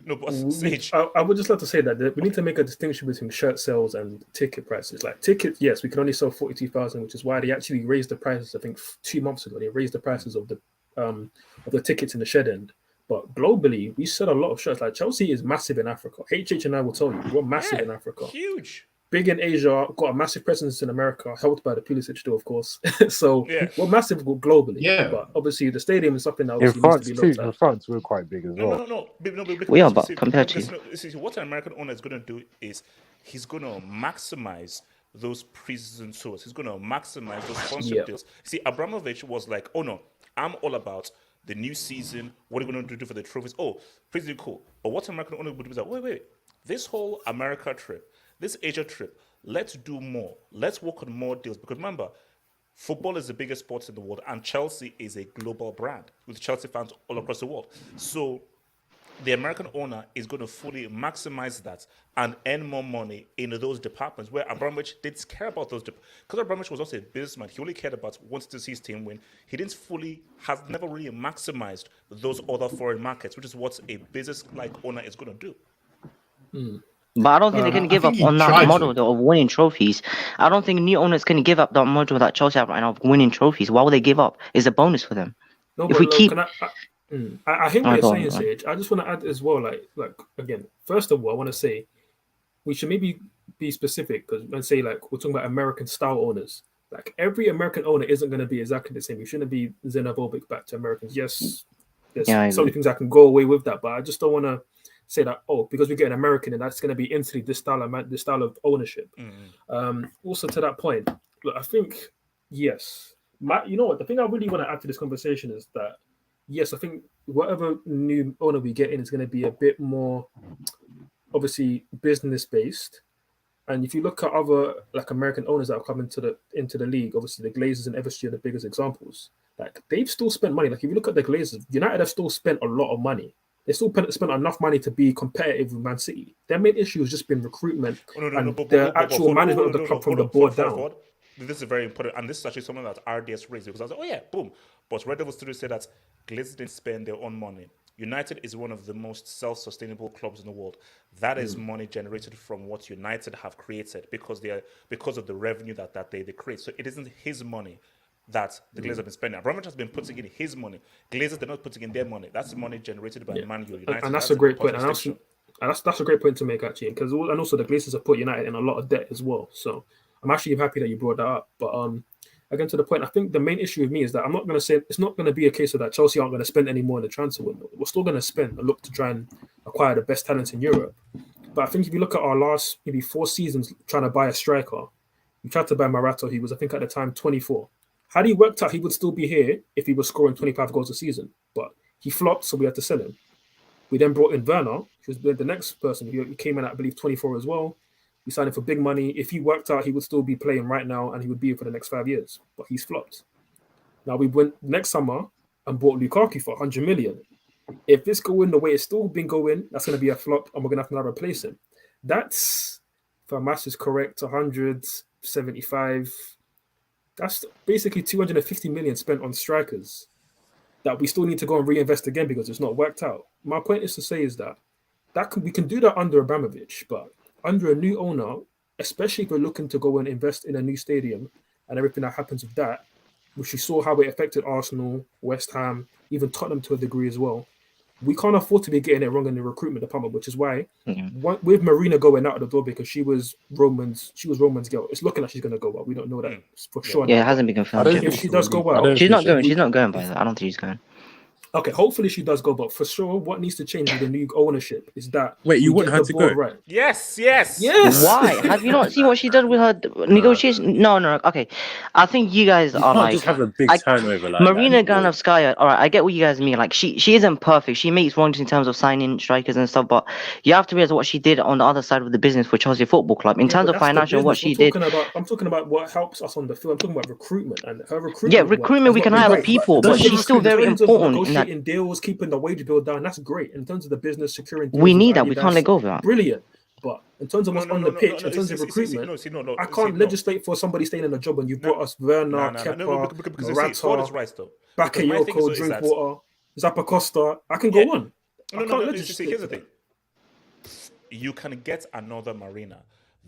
No, but Sage. I would just like to say that we need to make a distinction between shirt sales and ticket prices. Like tickets, yes, we can only sell 42,000, which is why they actually raised the prices. I think 2 months ago they raised the prices of the tickets in the shed end. But globally, we sell a lot of shirts. Like Chelsea is massive in Africa. HH and I will tell you, we're massive in Africa. Huge. Big in Asia, got a massive presence in America, helped by the Pulisic deal, of course. So we're massive globally. Yeah. But obviously the stadium is something that In obviously France needs to be too. looked In at. France, we're quite big as well. No, because We are, you but see, compared to because, see, what an American owner is going to do is he's going to maximize those pre-season tours. He's going to maximize those sponsorship deals. See, Abramovich was like, oh no, I'm all about the new season. What are you going to do for the trophies? Oh, pretty cool. But what an American owner would do is like, wait, this whole America trip, this Asia trip, let's do more. Let's work on more deals. Because remember, football is the biggest sport in the world, and Chelsea is a global brand with Chelsea fans all across the world. So the American owner is going to fully maximize that and earn more money in those departments where Abramovich didn't care about those. Because Abramovich was also a businessman, he only cared about wanting to see his team win. He has never really maximized those other foreign markets, which is what a business-like owner is going to do. But I don't think they can give up on that model though, of winning trophies. I don't think new owners can give up that model that Chelsea have right now of winning trophies. Why would they give up? It's a bonus for them. No, If but we look, keep, I hear what you're go saying, on. Sage. I just want to add as well, like again, first of all, I want to say we should maybe be specific because when say like we're talking about American style owners, like every American owner isn't going to be exactly the same. You shouldn't be xenophobic back to Americans. Yes, there's so many things I can go away with that, but I just don't want to say that because we get an American and that's going to be instantly this style of ownership. Also to that point, look, I think yes, you know what? The thing I really want to add to this conversation is that yes, I think whatever new owner we get in is going to be a bit more obviously business based. And if you look at other like American owners that have come into the league, obviously the Glazers and Evershed are the biggest examples. Like they've still spent money. Like if you look at the Glazers, United have still spent a lot of money. They still spent enough money to be competitive with Man City. Their main issue has just been recruitment and the actual management of the club from the board down. This is very important, and this is actually something that RDS raised because I was like, oh yeah, boom. But Red Devil Studios said that Glazers didn't spend their own money. United is one of the most self-sustainable clubs in the world. That is money generated from what United have created because of the revenue that they create. So it isn't his money that the Glazers have been spending. Abramovich has been putting in his money. Glazers, they're not putting in their money. That's the money generated by Man United. And that's a great point. And that's a great point to make actually, because also the Glazers have put United in a lot of debt as well. So I'm actually happy that you brought that up. But again, to the point, I think the main issue with me is that I'm not going to say it's not going to be a case of that Chelsea aren't going to spend any more in the transfer window. We're still going to spend and look to try and acquire the best talents in Europe. But I think if you look at our last maybe 4 seasons trying to buy a striker, we tried to buy Morata. He was, I think, at the time 24. Had he worked out, he would still be here if he was scoring 25 goals a season. But he flopped, so we had to sell him. We then brought in Werner, who was the next person. He came in at, I believe, 24 as well. We signed him for big money. If he worked out, he would still be playing right now and he would be here for the next 5 years. But he's flopped. Now we went next summer and bought Lukaku for 100 million. If this going the way it's still been going, that's going to be a flop and we're going to have to now replace him. That's, if our math is correct, 175. That's basically 250 million spent on strikers that we still need to go and reinvest again because it's not worked out. My point is to say is that we can do that under Abramovich, but under a new owner, especially if we're looking to go and invest in a new stadium and everything that happens with that, which we saw how it affected Arsenal, West Ham, even Tottenham to a degree as well. We can't afford to be getting it wrong in the recruitment department, which is why with Marina going out of the door because she was Roman's girl. It's looking like she's going to go out. We don't know that for sure. Yeah, it hasn't been confirmed. If she does go out, she's not going by that. I don't think she's going. Okay, hopefully she does go, but for sure, what needs to change with the new ownership is that Wait, you we want get her the to board go? right. Yes. Yes. Why? Have you not seen what she did with her negotiation? No. Okay, I think you guys You are can't like, just have a big I, turnover like that. Marina Granovskaya. All right, I get what you guys mean. Like she isn't perfect. She makes wrongs in terms of signing strikers and stuff. But you have to realize what she did on the other side of the business for Chelsea Football Club in Yeah, terms but of that's the financial. What business. she did. I'm talking about what helps us on the field. I'm talking about recruitment, and her Yeah, recruitment work recruitment has we not can been hire great. people, In but terms of she's still very in terms of important in that. negotiating deals, keeping the wage bill down, that's great. In terms of the business, securing We deals with need that. We can't let Adidas, go of that. brilliant. But in terms of No, what's no, on no, the no, pitch, no. in terms of recruitment, I can't No. legislate for somebody staying in a job when you No, brought us Werner, no. Kepa, Because you see, Ford is Morata, right though. Because my thing Bakayoko, is that Drinkwater, Zappacosta. I can yeah, go on. I can't no. You see, legislate here's for the that. thing. You can get another Marina.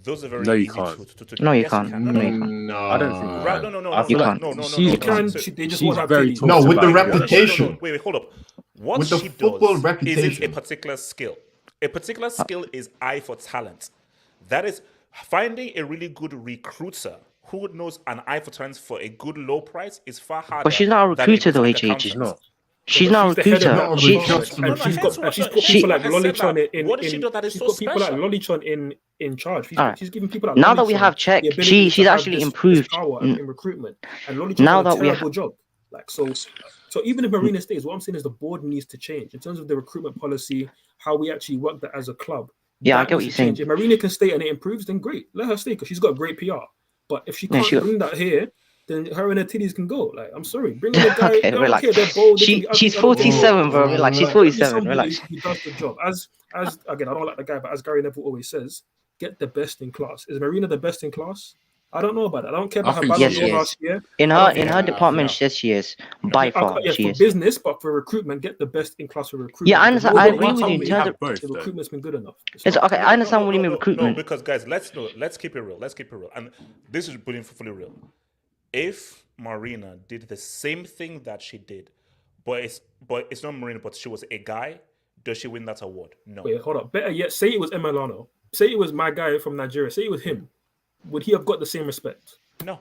Those are very No, you easy can't. to No, you yes, you can't. can. No, you can't. No. I don't think you Right, can. no. I feel You like can't. she You can. So, They just she's won't have very Diddy. No, talked with the about. reputation. Wait, hold up. What With the she football does reputation. isn't a particular skill. A particular skill is eye for talent. That is finding a really good recruiter who knows an eye for talent for a good low price is far harder But she's not a than a recruiter good though, like HH. She's accountant. not. Yeah, She's but not a she's the head of recruiter. that Not a She department, recruiter. and No, she's put she people like has said Lollichon that. What did she do that is she's so got people like special? Lollichon in charge. all right. She's giving people like Now that we Lollichon have the check, ability to she's have actually this improved. power in recruitment, and Lollichon's Now done a that we terrible job. Like so even if Marina stays, what I'm saying is the board needs to change in terms of the recruitment policy, how we actually work that as a club. Yeah, I That get what needs you're to change. saying. If Marina can stay and it improves, then great, let her stay because she's got great PR. But if she Yeah, can't bring that here, then her and her titties can go. Like, I'm sorry, bring in a guy. I okay, don't relax. care. They're bold. They can be ugly. She's I don't care. 47, bro. Relax. She's But bring me 47. somebody Relax. who does the job. As again, I don't like the guy, but as Gary Neville always says, get the best in class. Is Marina the best in class? I don't know about that. I don't care about I her think Ballon Yes, d'Or she last is. year. In I don't her think department, No. yes, she is. By far, yeah, she for is. business, but for recruitment, get the best in class for recruitment. Yeah, I because understand. I nobody agree can with tell you in me terms have of. both the though. recruitment's been good enough. It's It's not. okay. I understand what you mean No, recruitment. because guys, let's keep it real. Let's keep it real. And this is being fully real. If Marina did the same thing that she did, but it's not Marina, but she was a guy, does she win that award? No. Wait, hold up. Better yet, say it was Emelano. Say it was my guy from Nigeria. Say it was him. Would he have got the same respect? No.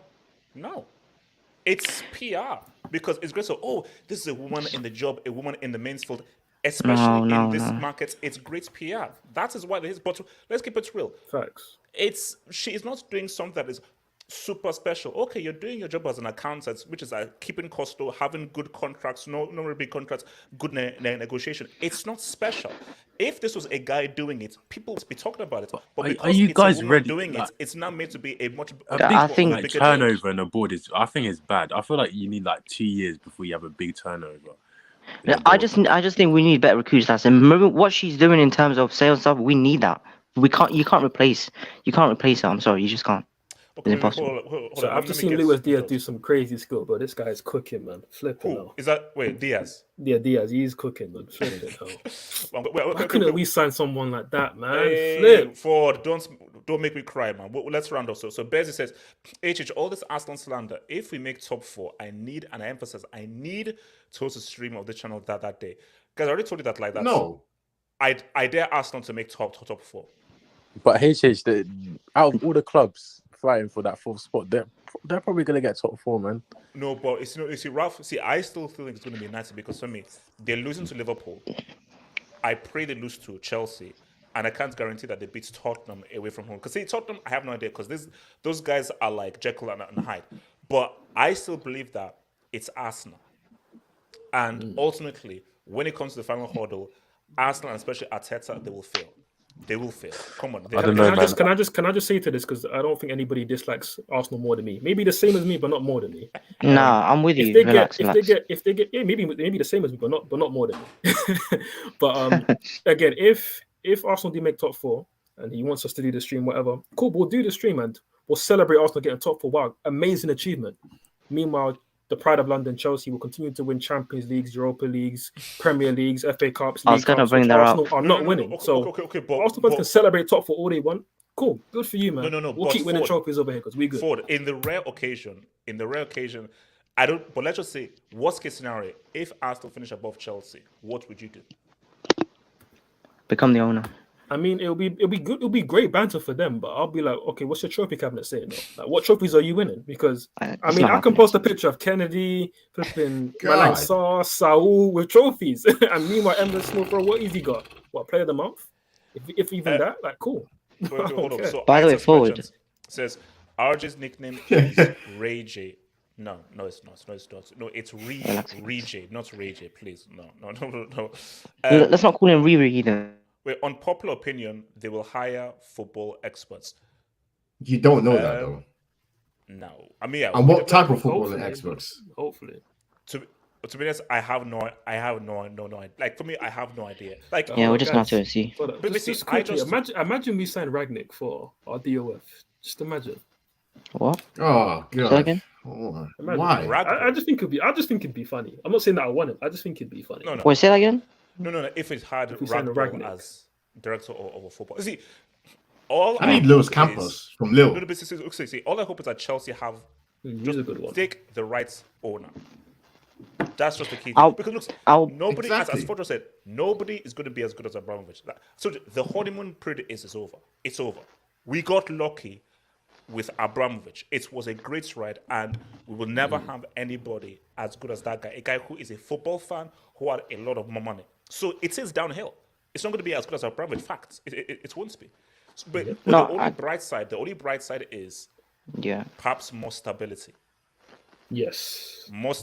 It's PR because it's great. So, this is a woman in the job, a woman in the men's field, especially No. in this market. It's great PR. That is why it is. But let's keep it real. Facts. She is not doing something that is super special. Okay, you're doing your job as an accountant, which is keeping costs low, having good contracts, no really big contracts, good negotiation. It's not special. If this was a guy doing it, people would be talking about it. But Are because you it's guys a woman ready? doing Like, it, it's now made to be a much a big, big I think- like, bigger turnover on the board is. I think it's bad. I feel like you need like 2 years before you have a big turnover. in the I board. just think we need better recruiters. That's and remember what she's doing in terms of sales stuff. We need that. You can't replace her. I'm sorry, you just can't. Okay, It's impossible. hold So on, I've let just me seen get Luis Diaz details. do some crazy skill, but this guy's cooking, man. Flipping Who hell. is that? Wait, Diaz. Yeah, Diaz, he's cooking, man. Flipping hell. Why Why couldn't we sign someone like that, man? Hey, Flip. Ford, don't make me cry, man. Let's round off. So Bezzy says, all this Arsenal slander. If we make top 4, I need, and I emphasize, I need to host a stream of the channel that day. Guys, I already told you that like that. No. I dare Arsenal to make top 4. But out of all the clubs fighting for that 4th spot, they're probably gonna get top 4, man. No, but Ralph. See, I still feel like it's going to be United because for me, they're losing to Liverpool. I pray they lose to Chelsea, and I can't guarantee that they beat Tottenham away from home. Because see, Tottenham, I have no idea because those guys are like Jekyll and Hyde. But I still believe that it's Arsenal, and ultimately, when it comes to the final hurdle, Arsenal and especially Arteta, they will fail. They will fail. Come on. I don't know, man. Can I just say to this because I don't think anybody dislikes Arsenal more than me. Maybe the same as me, but not more than me. Nah, I'm with you. If they Relax. get, yeah, maybe the same as me, but not more than me. But again, if Arsenal do make top 4 and he wants us to do the stream, whatever, cool. We'll do the stream and we'll celebrate Arsenal getting top 4. Wow, amazing achievement. Meanwhile, the pride of London, Chelsea, will continue to win Champions Leagues, Europa Leagues, Premier Leagues, FA Cups, I was League gonna Cups, bring which that Arsenal up. are not winning. Okay, but Arsenal fans can celebrate top 4 all they want. Cool, good for you, man. No. We'll but keep winning Ford, trophies over here because we good. Ford, in the rare occasion, I don't. But let's just say, worst case scenario, if Arsenal finish above Chelsea, what would you do? Become the owner. I mean, it'll be good. It'll be great banter for them. But I'll be like, okay, what's your trophy cabinet saying? Though? Like, what trophies are you winning? Because I It's mean, not I can happening. post a picture of Kennedy, flipping Malang God. Sarr, Saul with trophies, and meanwhile, Emma Smith Rowe, what has he got? What, player of the month? If even that, like, cool. Wait, hold on. So By the way, Isaac forward. Merchant says RJ's nickname is Ray J. No, it's not. No, it's not. No, it's Ray J, not Ray J. Please, no. Let's not call him Riri either. Wait, on popular opinion, they will hire football experts. You don't know that though. No, I mean, yeah. And what type of footballing Hopefully, experts? Hopefully. To be honest, I have no idea. Like for me, I have no idea. Like Yeah, we're just not guys, to see. But But just see, quickly, I just- imagine we signed Ragnick for our DOF. Just imagine. What? Oh Say that god. again? Oh, Imagine. why? I just think it'd be funny. I'm not saying that I want it. I just think it'd be funny. No. Wait, say that again? No. If it had If we signed Ragnick Ragnick. as director of a football, see, all I need hope Lewis is- Campos from Lille. No, but see, all I hope is that Chelsea have He's a good one. take the right owner. That's just the key. I'll- Because look, I'll- nobody, Exactly. as Fojo said, nobody is going to be as good as Abramovich. So the honeymoon period is over. It's over. We got lucky with Abramovich. It was a great ride, and we will never have anybody as good as that guy. A guy who is a football fan who had a lot of more money. So it is downhill. It's not going to be as good as Abramovich. Facts. It won't be. But No, the only bright side is Yeah. perhaps more stability. Yes. More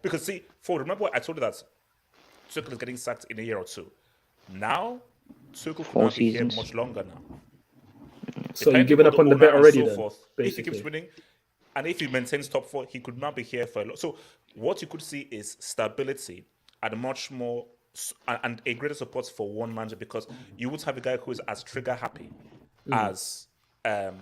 because see, remember what I told you that Tuchel is getting sacked in a year or two. Now Tuchel could 4 not be here seasons. much longer now. So you're Depending giving up on the bet owner and already so then, forth. If he basically. keeps winning, and if he maintains top 4, he could not be here for a lot. So what you could see is stability and much more and a greater support for one manager, because you would have a guy who is as trigger happy as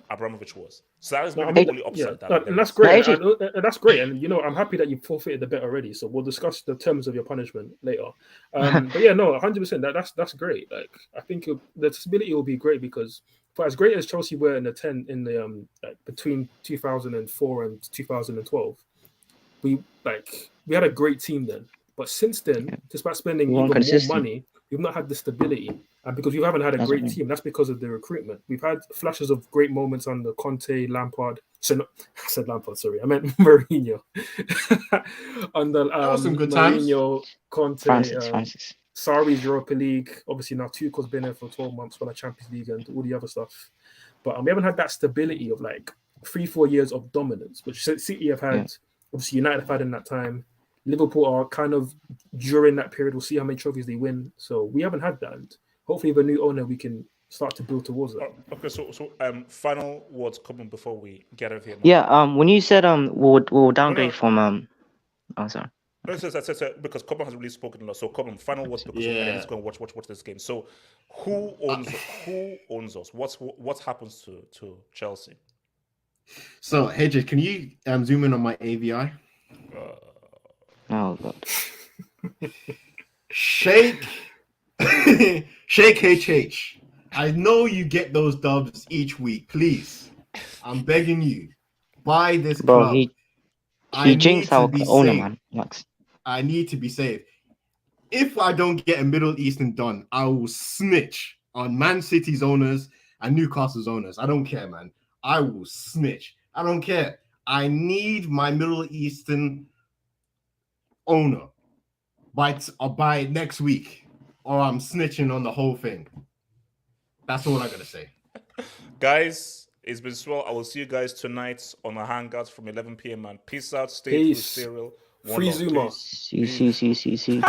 Abramovich was. So that is No, I maybe mean, the only yeah, upside. and that's great. Yeah, And that's great. And I'm happy that you forfeited the bet already. So we'll discuss the terms of your punishment later. But yeah, no, 100%. That's great. Like I think the stability will be great, because for as great as Chelsea were in the like between 2004 and 2012, we had a great team then. But since then, despite spending We even weren't more consistent. money, we've not had the stability. And because we haven't had a That's great right. team, that's because of the recruitment. We've had flashes of great moments under Conte, Lampard. So no, I said Lampard, sorry. I meant Mourinho. Under was some good times. Mourinho, Conte, Francis. Sarri's Europa League. Obviously now Tuchel's been there for 12 months for the Champions League and all the other stuff. But we haven't had that stability of like 3-4 years of dominance, which City have had. Yeah. Obviously United have had in that time. Liverpool are kind of during that period. We'll see how many trophies they win. So we haven't had that. And hopefully with a new owner, we can start to build towards that. Okay, so final words coming before we get out of here. Yeah. When you said we'll downgrade from oh sorry. No, because Cobham has really spoken a lot. So Cobham, final words, because Yeah. he's going to watch this game. So who owns us? What happens to Chelsea? So, HJ, can you zoom in on my AVI? Oh god. Shake HH. I know you get those dubs each week. Please, I'm begging you, buy this Bro, club. he I jinxed need to our be owner, safe. man. Max. I need to be safe. If I don't get a Middle Eastern done, I will snitch on Man City's owners and Newcastle's owners. I don't care, man. I will snitch. I don't care. I need my Middle Eastern owner by next week, or I'm snitching on the whole thing. That's all I gotta say. Guys, it's been swell. I will see you guys tonight on the Hangouts from 11 p.m. Man, peace out. Stay through Peace. serial. Free Zuma. See.